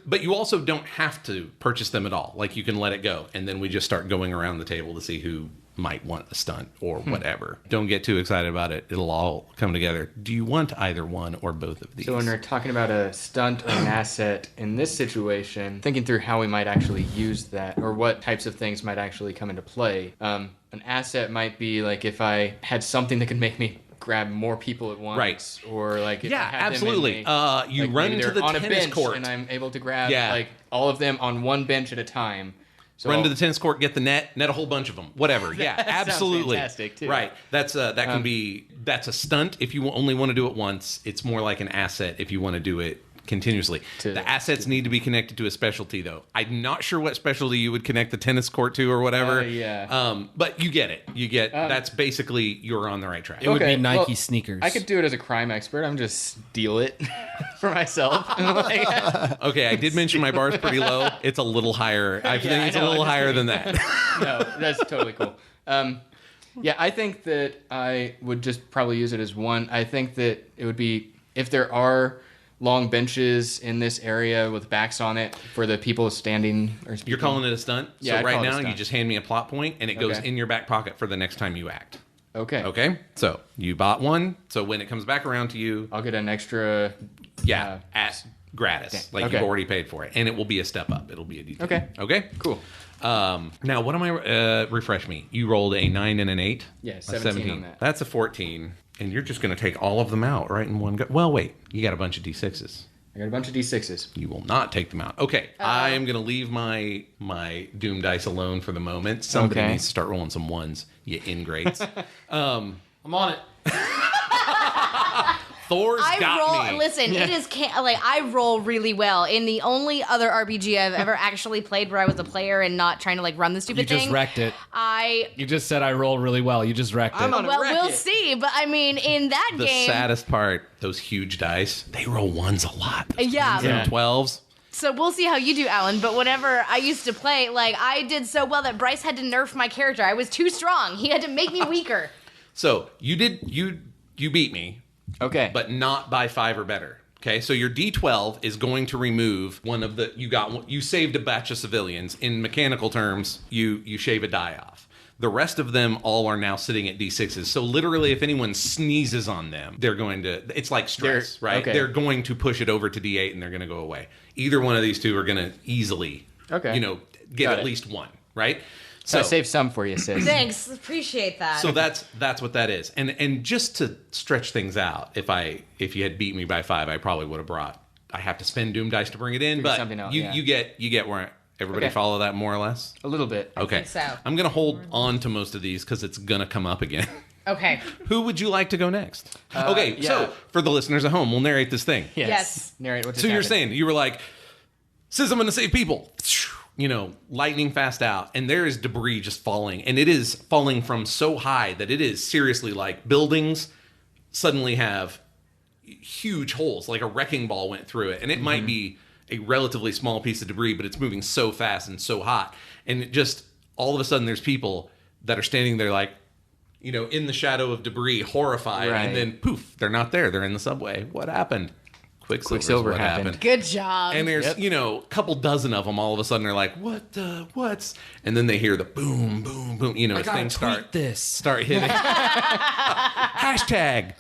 But you also don't have to purchase them at all. Like you can let it go, and then we just start going around the table to see who might want a stunt or whatever. Don't get too excited about it. It'll all come together. Do you want either one or both of these? So when we're talking about a stunt or an asset in this situation, thinking through how we might actually use that or what types of things might actually come into play. An asset might be like if I had something that could make me grab more people at once, Right. Or like if I Yeah, had them in absolutely. a- You like run maybe to they're the on a tennis bench court. and I'm able to grab Yeah. like all of them on one bench at a time. So Run to the tennis court, get the net a whole bunch of them, whatever. Yeah, That sounds absolutely. fantastic, too. Right. That's a stunt if you only want to do it once. It's more like an asset if you want to do it continuously. The assets need to be connected to a specialty, though. I'm not sure what specialty you would connect the tennis court to or whatever. But you get it. You get that's basically you're on the right track. It would be Nike sneakers. I could do it as a crime expert. I'm just steal it for myself. Okay, I did mention my bar's pretty low. It's a little higher. I think it's a little higher than that. No, that's totally cool. Yeah, I think that I would just probably use it as one. I think that it would be, if there are long benches in this area with backs on it for the people standing or speaking. You're calling it a stunt? Yeah, so right now you just hand me a plot point and it goes in your back pocket for the next time you act. Okay? So you bought one, so when it comes back around to you... I'll get an extra... gratis. Like you've already paid for it. And it will be a step up. It'll be a detail. Okay? Cool. Now, what am I... refresh me. You rolled a 9 and an 8? Yeah, 17 on that. That's a 14. And you're just going to take all of them out right in one go. Well, wait. You got a bunch of D6s. I got a bunch of D6s. You will not take them out. Okay. I am going to leave my Doom dice alone for the moment. Somebody needs to start rolling some ones, you ingrates. I'm on it. Thor's got me. Listen, it is I roll really well. In the only other RPG I've ever actually played where I was a player and not trying to run the stupid thing. You just wrecked it. You You just said I roll really well. You just wrecked it. well, we'll see. But I mean, in that The game, saddest part, those huge dice, they roll ones a lot. Those Yeah. 10s and 12s. So we'll see how you do, Alan. But whenever I used to play, I did so well that Bryce had to nerf my character. I was too strong. He had to make me weaker. So you beat me. Okay. But not by 5 or better. Okay, so your D12 is going to remove one of the... You saved a batch of civilians. In mechanical terms, you shave a die off. The rest of them all are now sitting at D6s. So literally, if anyone sneezes on them, they're going to... It's like stress, right? Okay. They're going to push it over to D8 and they're going to go away. Either one of these two are going to easily, get at least one, right? So I saved some for you, sis. Thanks, appreciate that. So that's what that is. And just to stretch things out, if you had beat me by 5, I probably would have brought. I have to spend Doom dice to bring it in, but you get where everybody follow that more or less. A little bit. Okay. I think so. I'm gonna hold on to most of these because it's gonna come up again. Okay. Who would you like to go next? So for the listeners at home, we'll narrate this thing. Yes. Narrate what just So you're happened. saying you were like, "Says I'm gonna save people." Lightning fast out, and there is debris just falling, and it is falling from so high that it is seriously like buildings suddenly have huge holes, like a wrecking ball went through it, and it might be a relatively small piece of debris, but it's moving so fast and so hot, and it just all of a sudden there's people that are standing there like, in the shadow of debris, horrified, and then poof, they're not there. They're in the subway. What happened? Quicksilver what happened. Good job. And there's, a couple dozen of them all of a sudden are like, what's? And then they hear the boom, boom, boom, as things start hitting. Hashtag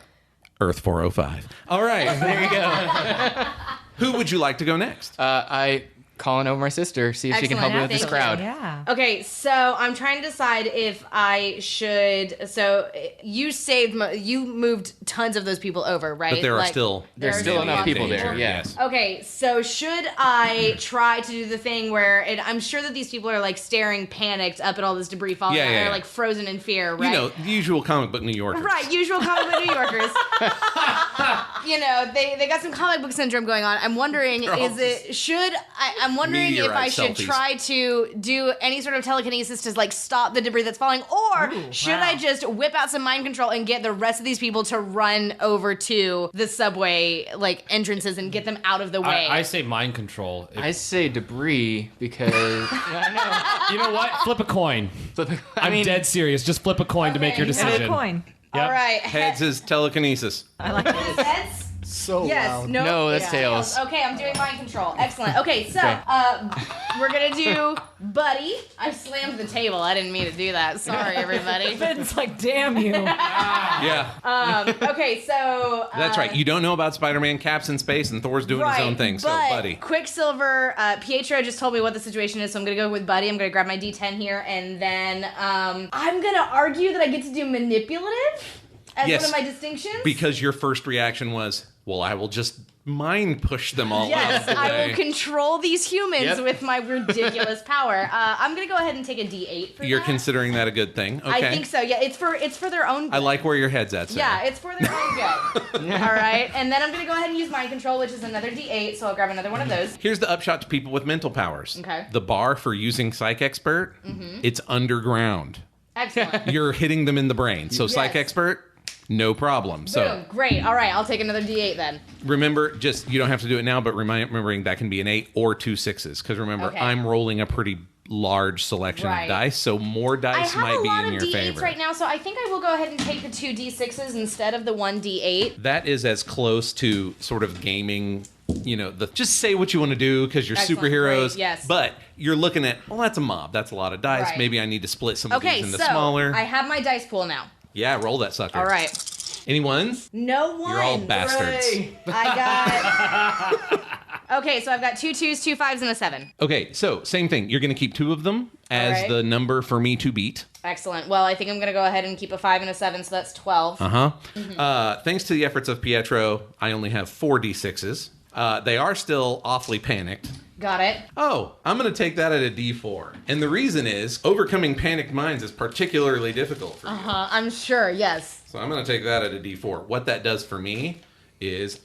Earth 405. All right. There you go. Who would you like to go next? I calling over my sister, see if she can help me with this Thank crowd. Yeah. Okay, so I'm trying to decide if I should. So you you moved tons of those people over, right? But there are still There's still enough people there. danger, Yeah. yes. Okay, so should I try to do the thing where I'm sure that these people are staring panicked up at all this debris falling out and are frozen in fear, right? The usual comic book New Yorkers. Right, usual comic book New Yorkers. They got some comic book syndrome going on. I'm wondering, I'm wondering if I should try to do any sort of telekinesis to stop the debris that's falling, or should I just whip out some mind control and get the rest of these people to run over to the subway entrances and get them out of the way? I say mind control. I say debris because I You know what? Flip a coin. know. I'm dead serious. Just flip a coin to make your Okay. decision. Flip a coin. Yep. All right. Heads is telekinesis. I like it. Heads? So Yes. loud. No, that's tails. Okay, I'm doing mind control. Excellent. Okay, so we're gonna do Buddy. I slammed the table. I didn't mean to do that. Sorry, everybody. It's like, damn you. Yeah. Okay, so That's right. You don't know about Spider-Man. Cap's in space and Thor's doing his own thing. So, but buddy. Quicksilver, Pietro just told me what the situation is, so I'm gonna go with Buddy. I'm gonna grab my D10 here, and then I'm gonna argue that I get to do manipulative. As Yes. one of my distinctions? Because your first reaction was, well, I will just mind push them all out Yes, of the I way. will control these humans Yep. with my ridiculous power. I'm gonna go ahead and take a D8 for You're that. considering that a good thing? Okay. I think so. Yeah, it's for their own good. I like where your head's at, Sarah. Yeah, it's for their own good. All right, and then I'm gonna go ahead and use mind control, which is another D8. So I'll grab another one of those. Here's the upshot to people with mental powers. Okay. The bar for using Psych Expert, it's underground. Excellent. You're hitting them in the brain. So Psych Yes. Expert, no problem. So Boom. Great. All right, I'll take another D8 then. remember, you don't have to do it now, but remembering that can be an 8 or 2 6s. Because remember, Okay. I'm rolling a pretty large selection Right. of dice, so more I dice have might a be lot in of your D8s favor. right now, so I think I will go ahead and take the 2 D6s instead of the 1 D8. That is as close to sort of gaming, just say what you want to do because you're Excellent, superheroes. great, yes. But you're looking at, well, that's a mob. That's a lot of dice. Right. Maybe I need to split some of Okay, these into so smaller. I have my dice pool now. Yeah, roll that sucker. All right. Any ones? No one. You're all bastards. I got. Okay, so I've got 2 2s, 2 5s, and a 7. Okay, so same thing. You're going to keep 2 of them as right. the number for me to beat. Excellent. Well, I think I'm going to go ahead and keep a 5 and a 7, so that's 12. Thanks to the efforts of Pietro, I only have 4 d6s. They are still awfully panicked. Got it. Oh, I'm going to take that at a d4. And the reason is overcoming panicked minds is particularly difficult for you. I'm sure, yes. So I'm going to take that at a d4. What that does for me is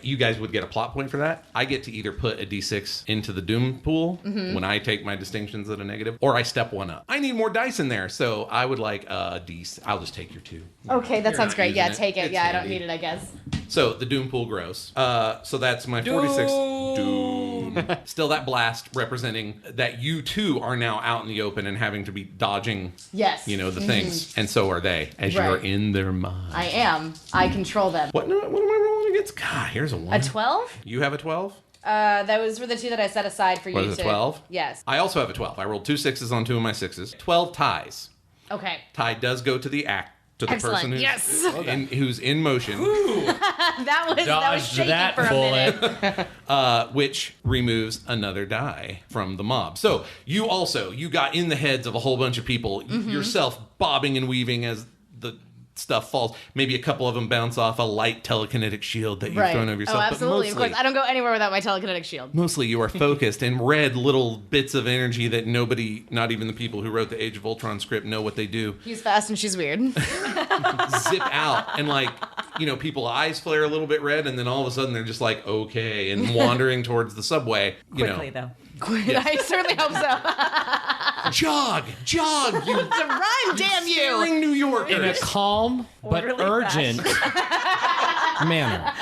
you guys would get a plot point for that. I get to either put a d6 into the doom pool when I take my distinctions at a negative, or I step one up. I need more dice in there, so I would like a d. I'll just take your 2. Okay, that You're sounds not great. using Yeah, it. take it. It's Yeah, I don't handy. need it, I guess. So the doom pool grows. So that's my 46. Doom. Still that blast representing that you too are now out in the open and having to be dodging, Yes. the things. And so are they, as Right. you're in their mind. I am. I control them. What am I rolling against? God, here's a 1. A 12? You have a 12? That was for the 2 that I set aside for you Was it to. 12? Yes. I also have a 12. I rolled 2 6s on 2 of my 6s. 12 ties. Okay. Tie does go to the person Excellent. who's, Yes. who's in motion, that was Dodged shaky that for a bullet. minute. which removes another die from the mob. So you got in the heads of a whole bunch of people, yourself bobbing and weaving as the stuff falls. Maybe a couple of them bounce off a light telekinetic shield that you've thrown over yourself. Oh, absolutely. But Of course, I don't go anywhere without my telekinetic shield. mostly you are focused and read little bits of energy that nobody, not even the people who wrote the Age of Ultron script, know what they do. He's fast and she's weird. Zip out and people's eyes flare a little bit red, and then all of a sudden they're just like, okay, and wandering towards the subway. Quickly, though. I certainly hope so. Jog, you It's a rhyme, damn you! daring New In a Yorkers. calm but Really urgent manner.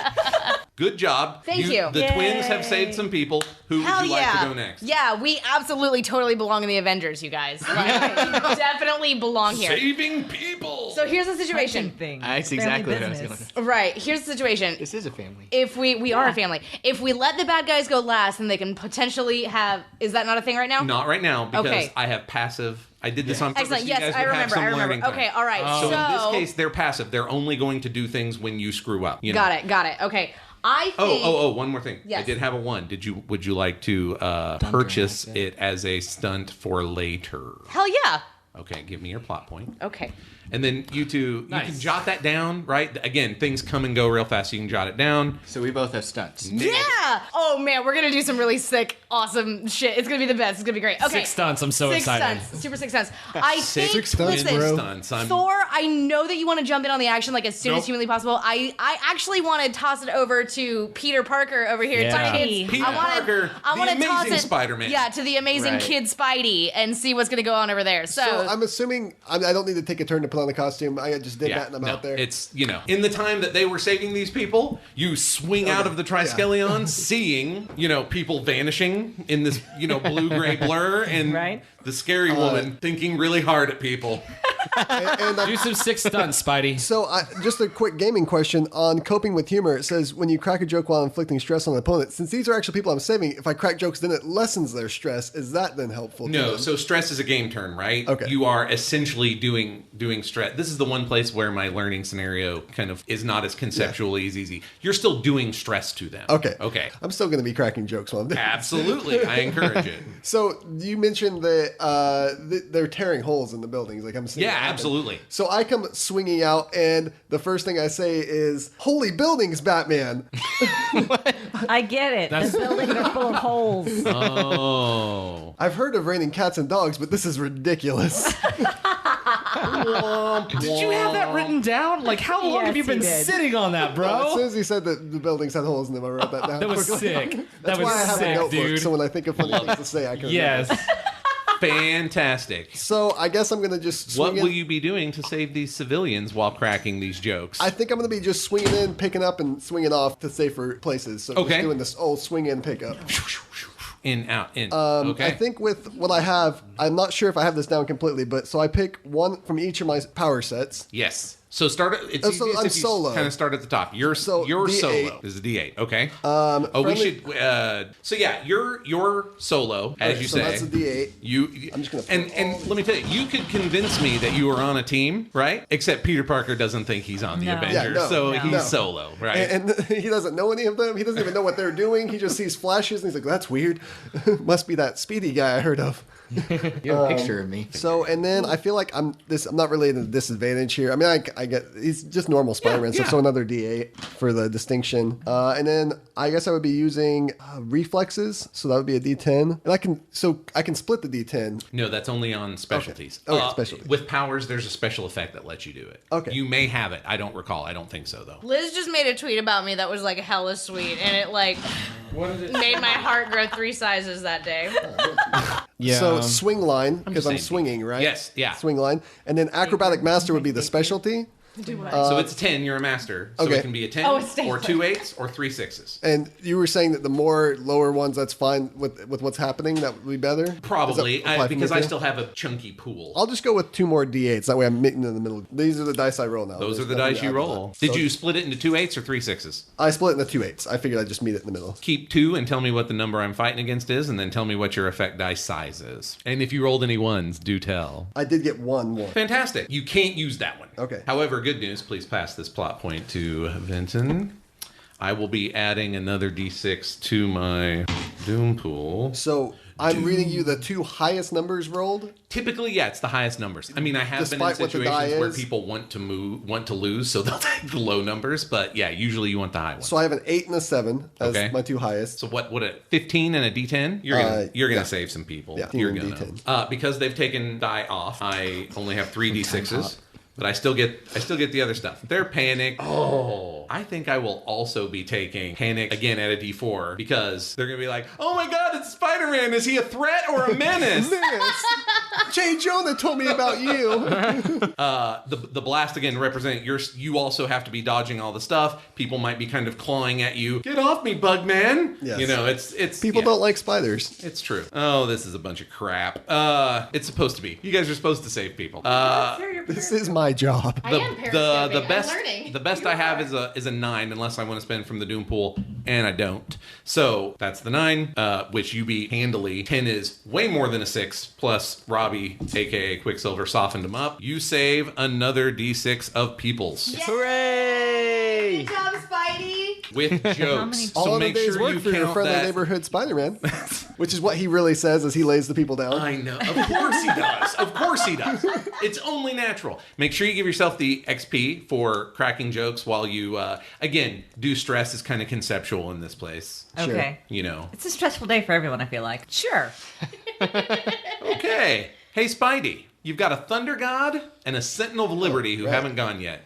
Good job. Thank you. The twins have saved some people. Who Hell would you yeah. like to go next? Yeah, we absolutely totally belong in the Avengers, you guys. Like, we definitely belong here. Saving people. So here's the situation. Thing. That's Family exactly what I was business. going. Right, here's the situation. This is a family. If we are a family. If we let the bad guys go last, then they can potentially have. Is that not a thing right now? Not right now because Okay. I have passive. I did this on purpose. Excellent. so Yes, you guys I would have remember. some I remember. learning time. Okay, all right. So in this case, they're passive. They're only going to do things when you screw up. Got it. Okay. I think. Oh! One more thing. Yes. I did have a 1. Would you like to purchase it as a stunt for later? Hell yeah. Okay, give me your plot point. Okay. And then you two, Nice. you can jot that down, right? Again, things come and go real fast. So you can jot it down. So we both have stunts. Yeah. Oh man, we're gonna do some really sick, awesome shit. It's gonna be the best. It's gonna be great. Okay. 6 stunts. I'm so 6 excited. stunts. Super 6 stunts. I think. Six stunts, listen, bro. Stunts. Thor, I know that you want to jump in on the action like as soon as Nope. humanly possible. I actually want to toss it over to Peter Parker over here. Yeah. To kids. Peter Parker, I the wanna toss amazing it, Spider-Man. Yeah, to the amazing Right. kid Spidey and see what's gonna go on over there. So, So I'm assuming I don't need to take a turn to put on the costume. I just did that and I'm out there. It's, in the time that they were saving these people, you swing out of the Triskelion, seeing, people vanishing in this, blue-gray blur, and Right. the scary woman thinking really hard at people. and Do some 6 stunts, Spidey. So, just a quick gaming question on coping with humor. It says when you crack a joke while inflicting stress on an opponent, since these are actually people I'm saving, if I crack jokes, then it lessens their stress. Is that then helpful? to No, them? so stress is a game turn, right? Okay. You are essentially doing stress. This is the one place where my learning scenario kind of is not as conceptually as easy. You're still doing stress to them. Okay. Okay. I'm still going to be cracking jokes while I'm doing. Absolutely. I encourage it. So you mentioned that they're tearing holes in the buildings. Like I'm seeing. absolutely. So I come swinging out, and the first thing I say is, "Holy buildings, Batman!" I get it. The buildings are full of holes. Oh. I've heard of raining cats and dogs, but this is ridiculous. Did you have that written down? Like, how long Yes, have you been he did. sitting on that, As bro? soon as he said that the buildings had holes in them, I wrote that down. That was quickly. sick. That's That was why I have a sick, notebook, dude. so when I think of funny things to say, I can remember. Yes. Fantastic. So I guess I'm going to just swing What in. will you be doing to save these civilians while cracking these jokes? I think I'm going to be just swinging in, picking up, and swinging off to safer places. So Okay. just doing this old swing in, pick up. In, out, in. Okay. I think with what I have, I'm not sure if I have this down completely, but so I pick one from each of my power sets. Yes. So start at, it's Oh, so easiest I'm if you solo. kind of start at the top. Your So, your D8. solo is a D8. Okay. We friendly- should. So yeah, your solo, as Right, you so say. that's a D8. You. I'm just gonna and put and all- let me tell you, you could convince me that you were on a team, right? Except Peter Parker doesn't think he's on the No. Avengers, Yeah, no, so no. he's No. solo, right? And he doesn't know any of them. He doesn't even know what they're doing. He just sees flashes and he's like, "That's weird. Must be that Speedy guy I heard of." You have a picture of me. So, and then I feel like I'm not really at a disadvantage here. I mean, I get he's just normal Spider-Man, yeah. so another D8 for the distinction. And then I guess I would be using reflexes, so that would be a D10. And I can split the D10. No, that's only on specialties. Okay, specialties. With powers, there's a special effect that lets you do it. Okay. You may have it. I don't recall. I don't think so, though. Liz just made a tweet about me that was like hella sweet, and it like made my heart grow 3 sizes that day. Yeah. So swing line because I'm saying. swinging, right? Yes, yeah. Swing line, and then acrobatic master would be the specialty. So it's a 10, you're a master. So okay. it can be a 10, Oh, it's or 2 8s, or 3 6s. And you were saying that the more lower ones, that's fine with what's happening. That would be better. Probably, Does that apply for because me I too? still have a chunky pool. I'll just go with 2 more D8s. That way I'm meeting in the middle. These are the dice I roll now. Those There's are the nothing dice to you add to roll. that. Did So you split it into 2 8s or 3 6s? I split it into 2 8s. I figured I'd just meet it in the middle. Keep 2 and tell me what the number I'm fighting against is, and then tell me what your effect dice size is. And if you rolled any ones, do tell. I did get one. Fantastic. You can't use that one. Okay. However, good news, please pass this plot point to Vinton. I will be adding another D6 to my Doom pool. So I'm reading you the 2 highest numbers rolled. Typically, yeah, it's the highest numbers. I mean, I have been in Despite what the die situations where is? people want to lose, so they'll take the low numbers. But yeah, usually you want the high ones. So I have an 8 and a 7 as Okay. my 2 highest. So what a 15 and a D10? You're gonna yeah. save some people. Yeah, You're 15 gonna and D10. because they've taken die off. I only have 3 D6s. But I still get the other stuff. They're panic. Oh, I think I will also be taking panic again at a D4 because they're gonna be like, "Oh my God, it's Spider-Man! Is he a threat or a menace?" Jay Jonah told me about you. The blast again represent you also have to be dodging all the stuff. People might be kind of clawing at you. Get off me, Bugman! Yes. You know, it's People yeah. don't like spiders. It's true. Oh, this is a bunch of crap. It's supposed to be. You guys are supposed to save people. This is my job. I am periscoping. The I'm best learning. the best I have is a 9 unless I want to spend from the Doom pool, and I don't. So that's the 9, which you beat handily. 10 is way more than a 6 plus Robbie, aka Quicksilver, softened him up. You save another D6 of peoples Hooray! Good job, Spidey. with jokes. many- So All of the make days sure work you for your count friendly that. neighborhood Spider-Man, which is what he really says as he lays the people down. I know. Of course he does. Of course he does. It's only natural. Make sure you give yourself the XP for cracking jokes while you, again, do stress is kind of conceptual in this place. Okay. You know. It's a stressful day for everyone, I feel like. Sure. Okay. Hey, Spidey, you've got a Thunder God and a Sentinel of Liberty who right. haven't gone yet.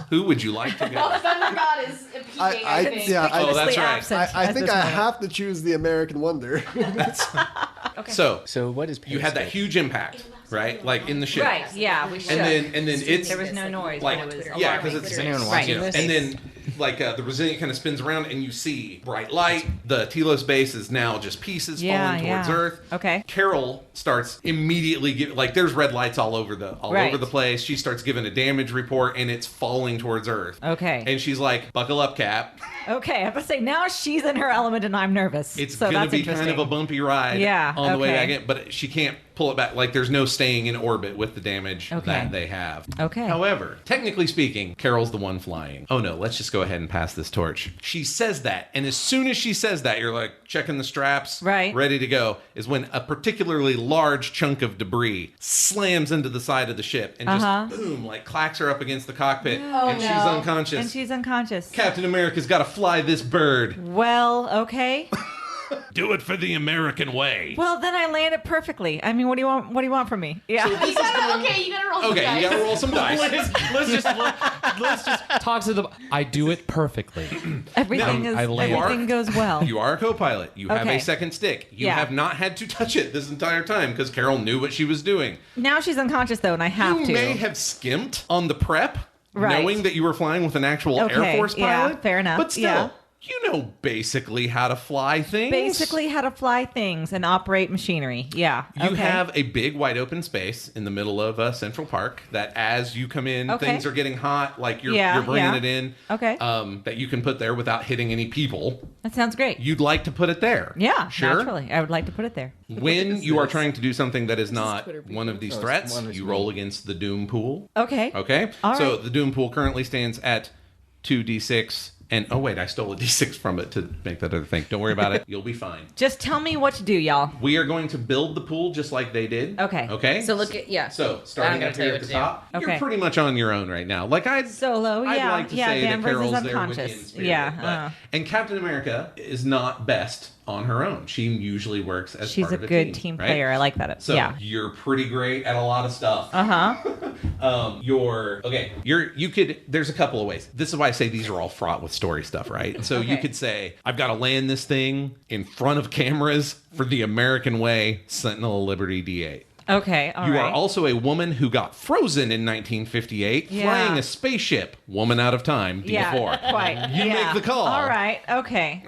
Who would you like to go? Oh, Thunder God is peeking, I think. Oh, that's right. Absent I at think this I moment. have to choose the American Wonder. So what is you had that huge impact, right? Like in the ship. Right, yeah, we should. And then it's There was no noise, like but it was yeah, alarming. because it's Is anyone Right. watching you know, this? and then like the Resilient kind of spins around and you see bright light. The Telos base is now just pieces falling towards Earth. Okay. Carol starts immediately like there's red lights all over the Right. place. She starts giving a damage report and it's falling towards Earth. Okay. And she's like, "Buckle up, Cap." Okay, I have to say now she's in her element and I'm nervous. It's so going to that's be kind of a interesting. bumpy ride Yeah, on the way okay. back in, but she can't pull it back. Like, there's no staying in orbit with the damage Okay. that they have. Okay. However, technically speaking, Carol's the one flying. Oh no, let's just go ahead and pass this torch. She says that, and as soon as she says that, you're like checking the straps, Right. ready to go, is when a particularly large chunk of debris slams into the side of the ship and just boom, like clacks her up against the cockpit, and she's unconscious. And she's unconscious. Captain America's got to fly this bird. Well, okay. Do it for the American way. Well, then I land it perfectly. I mean, what do you want? What do you want from me? Yeah. You gotta roll some Okay, dice. you gotta roll some dice. Let's just talk to the. I do it perfectly. Everything I land. everything goes well. You are a co-pilot. You have Okay. a second stick. You Yeah. have not had to touch it this entire time because Carol knew what she was doing. Now she's unconscious though, and I have You to. may have skimped on the prep, Right. knowing that you were flying with an actual Okay, Air Force yeah, pilot. fair enough, But still, yeah. you know basically how to fly things. Basically, how to fly things and operate machinery. Yeah. You okay. have a big wide open space in the middle of Central Park that as you come in, Okay. things are getting hot, like you're Yeah, bringing yeah. it in. Okay. That you can put there without hitting any people. That sounds great. You'd like to put it there. Yeah, Sure. naturally. I would like to put it there. When you are trying to do something that is not one of these threats, one of you these. roll against the Doom pool. Okay. Okay? All So right. the Doom pool currently stands at 2d6. And oh wait, I stole a d6 from it to make that other thing. Don't worry about it. You'll be fine. Just tell me what to do, y'all. We are going to build the pool just like they did. Okay. Okay? So look at So starting I'm up gonna here tell at you the what top, to do. you're Okay. pretty much on your own right now. Like Solo, I'd yeah, like to yeah, say Danvers that is Carol's there unconscious. with you in spirit, Yeah, but- and Captain America is not best on her own. She usually works as She's part a of a good team right? player. I like that. So yeah. you're pretty great at a lot of stuff. Uh-huh. You could. There's a couple of ways. This is why I say these are all fraught with story stuff, right? So you Okay. could say, I've got to land this thing in front of cameras for the American way. Sentinel of Liberty D8. Okay. All You right. are also a woman who got frozen in 1958, Yeah. flying a spaceship. Woman out of time. D4. Yeah, quite. You yeah. make the call. All right. Okay.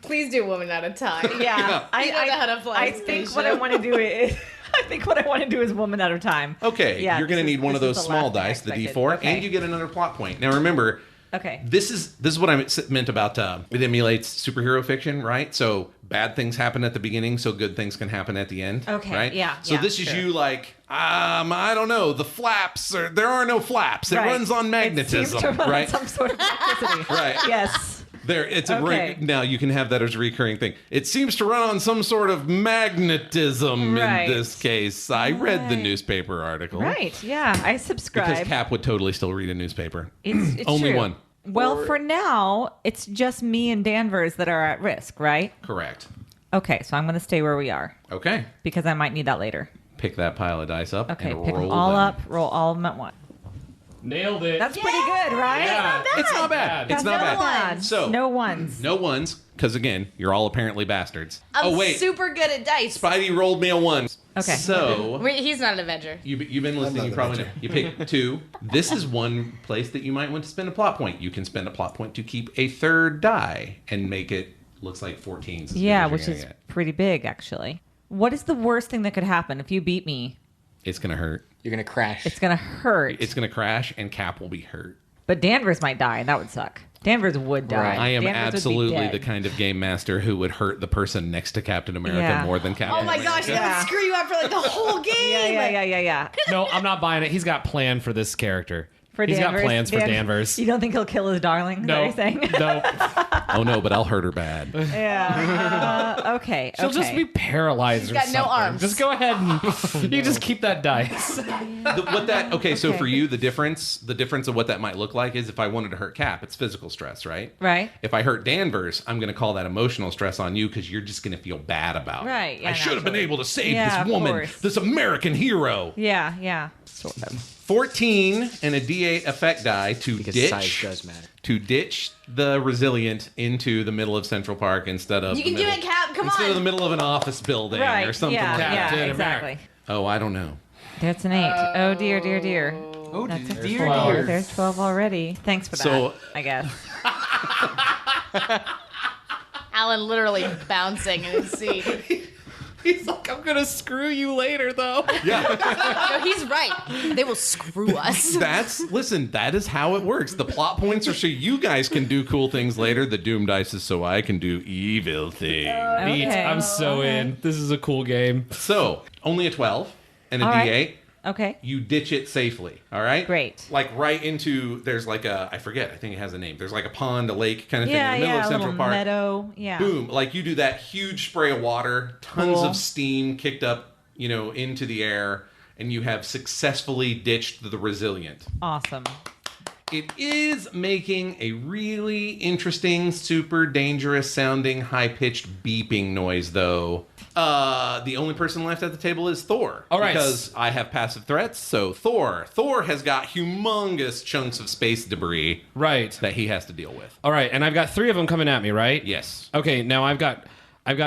Please do woman at a time. Yeah. You don't know how to fly I a think what I spaceship. want to do is. I think what I want to do is woman at a time. Okay, Yeah, you're going to this is- need one of this is those the small last thing I dice, the expected. D4, Okay. and you get another plot point. Now remember, Okay. this is what I meant about it emulates superhero fiction, right? So bad things happen at the beginning, so good things can happen at the end. Okay, right? yeah, So yeah, this is sure. you like, I don't know, the flaps, or there are no flaps. It Right. runs on magnetism, It seems to run right? on some sort of electricity. Right. Yes. There, it's a Okay. now you can have that as a recurring thing. It seems to run on some sort of magnetism Right. in this case. I read the Right. newspaper article. Right. Yeah. I Because subscribe. Cap would totally still read a newspaper. It's Only true. one. Well, for now, it's just me and Danvers that are at risk, right? Correct. Okay, so I'm going to stay where we are Okay. because I might need that later. Pick that pile of dice up Okay, and pick roll them all them. up, roll all of them at once. Nailed it. That's pretty good, right? Yeah. It's not bad. It's not no bad. ones. So- no ones. No ones, because again, you're all apparently bastards. I'm oh wait, super good at dice. Spidey rolled me a 1. Okay. So Wait, he's not an Avenger. you've been listening. not You a probably know. veteran. You pick 2. This is one place that you might want to spend a plot point. You can spend a plot point to keep a third die and make it looks like 14s. Yeah, which is pretty big, actually. What is the worst thing that could happen if you beat me? It's gonna hurt. You're gonna crash. It's going to hurt. It's gonna crash, and Cap will be hurt. But Danvers might die, and that would suck. Danvers would die. Right. I am Danvers would be absolutely dead. the kind of game master who would hurt the person next to Captain America Yeah. more than Captain Oh my America. gosh, that Yeah. would screw you up for like the whole game. Yeah. No, I'm not buying it. He's got plan for this character. For He's Danvers, got plans for Danvers. You don't think he'll kill his darling? No, Is that what you're saying? no. Oh no, but I'll hurt her bad. Yeah. Okay. She'll just be paralyzed or got no something. arms. Just go ahead and you just keep that dice. So for Okay. you, the difference of what that might look like is if I wanted to hurt Cap, it's physical stress, right? Right. If I hurt Danvers, I'm going to call that emotional stress on you because you're just going to feel bad about it. Right, yeah, I should have been naturally. able to save Yeah, this of woman, course. this American hero. Yeah. Sort of. 14 and a D8 effect die to because ditch size does matter. the resilient into the middle of Central Park instead of You the can do middle- it, Cap. Come instead on. of the middle of an office building Right. or something yeah, like that. yeah, Captain exactly. America. Oh, I don't know. That's an 8. Oh dear. Oh, That's a dear, 12. dear. There's 12 already. Thanks for that, So- I guess. Alan literally bouncing in his seat. He's like, I'm gonna screw you later, though. No, he's right. They will screw us. Listen, that is how it works. The plot points are so you guys can do cool things later. The Doom Dice is so I can do evil things. Neat. Okay. I'm so in. This is a cool game. So, only a 12 and a All right. D8. Okay. You ditch it safely, all right? Great. Like right into, there's like I think it has a name. There's like a pond, a lake kind of thing Yeah, in the middle yeah, of a Central little Park. meadow. Yeah. Boom. Like you do that huge spray of water, tons Cool. of steam kicked up, into the air, and you have successfully ditched the Resilient. Awesome. It is making a really interesting, super dangerous sounding, high-pitched beeping noise, though. The only person left at the table is Thor. All right. Because I have passive threats, so Thor has got humongous chunks of space debris Right. that he has to deal with. All right, and I've got 3 of them coming at me, right? Yes. Okay, now I've got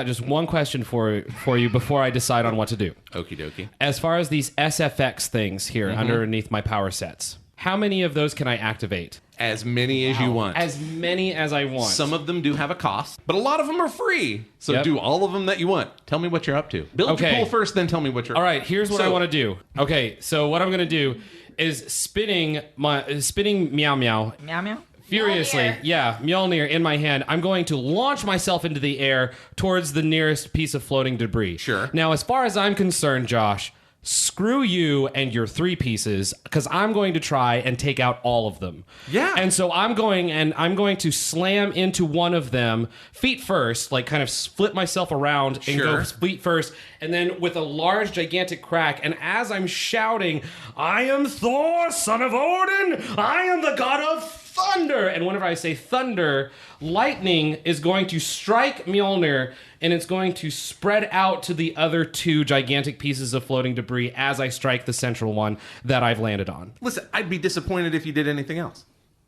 just one question for you before I decide on what to do. Okie dokie. As far as these SFX things here underneath my power sets, how many of those can I activate? As many as you want. As many as I want. Some of them do have a cost, but a lot of them are free. So Yep. do all of them that you want. Tell me what you're up to. Build Okay. your pool first, then tell me what you're All right, here's what I So- want to do. Okay, so what I'm going to do is spinning Meow Meow Meow meow. furiously. Mjolnir. Yeah, Mjolnir in my hand. I'm going to launch myself into the air towards the nearest piece of floating debris. Sure. Now, as far as I'm concerned, Josh, screw you and your 3 pieces, because I'm going to try and take out all of them. Yeah. And so I'm going to slam into one of them feet first, like kind of flip myself around and Sure. go feet first, and then with a large, gigantic crack. And as I'm shouting, I am Thor, son of Odin! I am the god of thunder! And whenever I say thunder, lightning is going to strike Mjolnir, and it's going to spread out to the other 2 gigantic pieces of floating debris as I strike the central one that I've landed on. Listen, I'd be disappointed if you did anything else.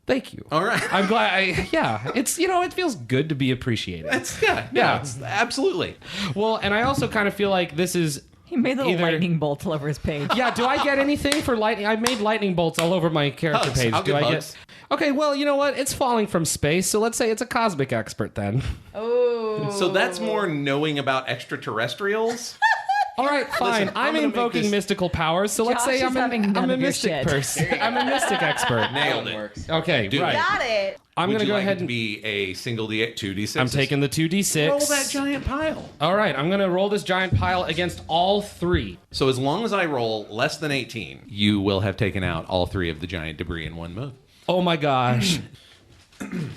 Thank you. All right. I'm glad. It's it feels good to be appreciated. Yeah, it's absolutely. Well, and I also kind of feel like this is. He made little Either- lightning bolts all over his page. Yeah, do I get anything for lightning? I made lightning bolts all over my character Hugs. page. I'll do give I hugs. get? Okay, well, you know what? It's falling from space, so let's say it's a cosmic expert then. Oh. So that's more knowing about extraterrestrials. All right, fine. Listen, I'm I'm gonna make invoking this- mystical powers, so let's Josh say is having I'm none a of your mystic shit. person. I'm a mystic expert. Nailed That it. works. Okay, Dude. right. Got it. I'm Would gonna you go like ahead it to and be a single 2d6. I'm taking the 2d6. Roll that giant pile. All right, I'm gonna roll this giant pile against all 3. So as long as I roll less than 18, you will have taken out all 3 of the giant debris in one move. Oh my gosh.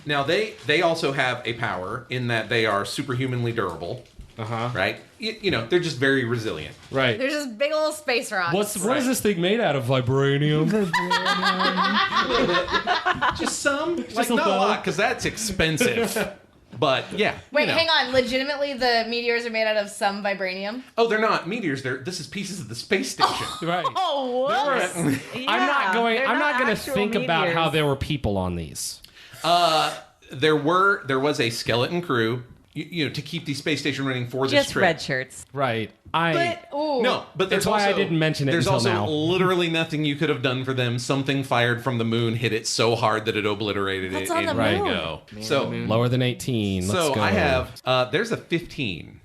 Now they also have a power in that they are superhumanly durable. Right? They're just very resilient. Right. There's just big old space rocks. What is this thing made out of? Vibranium? Just some, like a not a little. lot, because that's expensive. But yeah. Wait, hang on. Legitimately, the meteors are made out of some vibranium? Oh, they're not meteors. This is pieces of the space station. Right. Oh, what? I'm not going to actual think about meteors. how there were people on these. There was a skeleton crew, to keep the space station running for this Just trip. red shirts. Right. No, but there's That's why I also, didn't mention it There's until also now. literally nothing you could have done for them. Something fired from the moon hit it so hard that it obliterated What's it on in the one moon? go. So, Lower than 18. Let's so go. I have. There's a 15.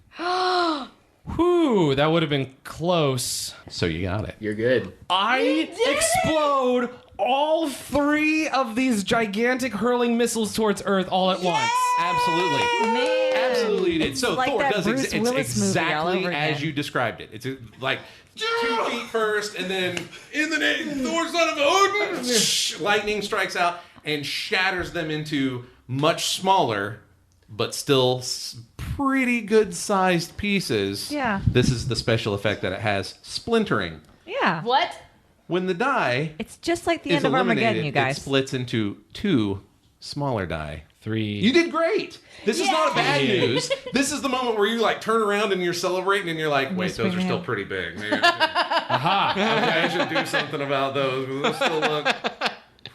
Whew, that would have been close. So you got it. You're good. I explode all 3 of these gigantic hurling missiles towards Earth all at once. Absolutely. Man. Absolutely you did. So Like Thor that does Bruce it's Willis movie all exactly over as again. you described it. It's like 2 feet first, and then in the name Thor, son of Odin, lightning strikes out and shatters them into much smaller, but still pretty good sized pieces. Yeah. This is the special effect that it has: splintering. Yeah. What? When the die It's just like the is end of eliminated, Armageddon, you it guys. splits into 2 smaller die. 3. You did great. This is not bad news. This is the moment where you turn around and you're celebrating and you're like, wait, those are still pretty big. Maybe I should do something about those. Those still look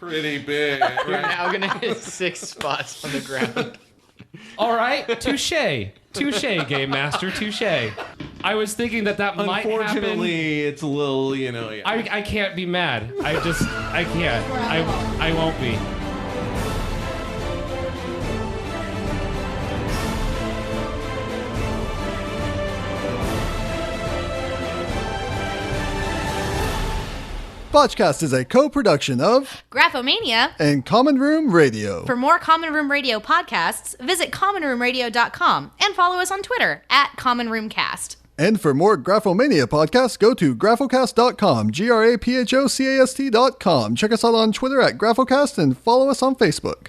pretty big. You're Right? now gonna hit 6 spots on the ground. All right, touche, Game Master, touche. I was thinking that might happen. Unfortunately, it's a little, yeah. I can't be mad. I can't. I won't be. Botch Cast is a co-production of Graphomania. and Common Room Radio. For more Common Room Radio podcasts, visit commonroomradio.com and follow us on Twitter @CommonRoomCast. And for more Graphomania podcasts, go to graphocast.com, graphocast.com. Check us out on Twitter @Graphocast and follow us on Facebook.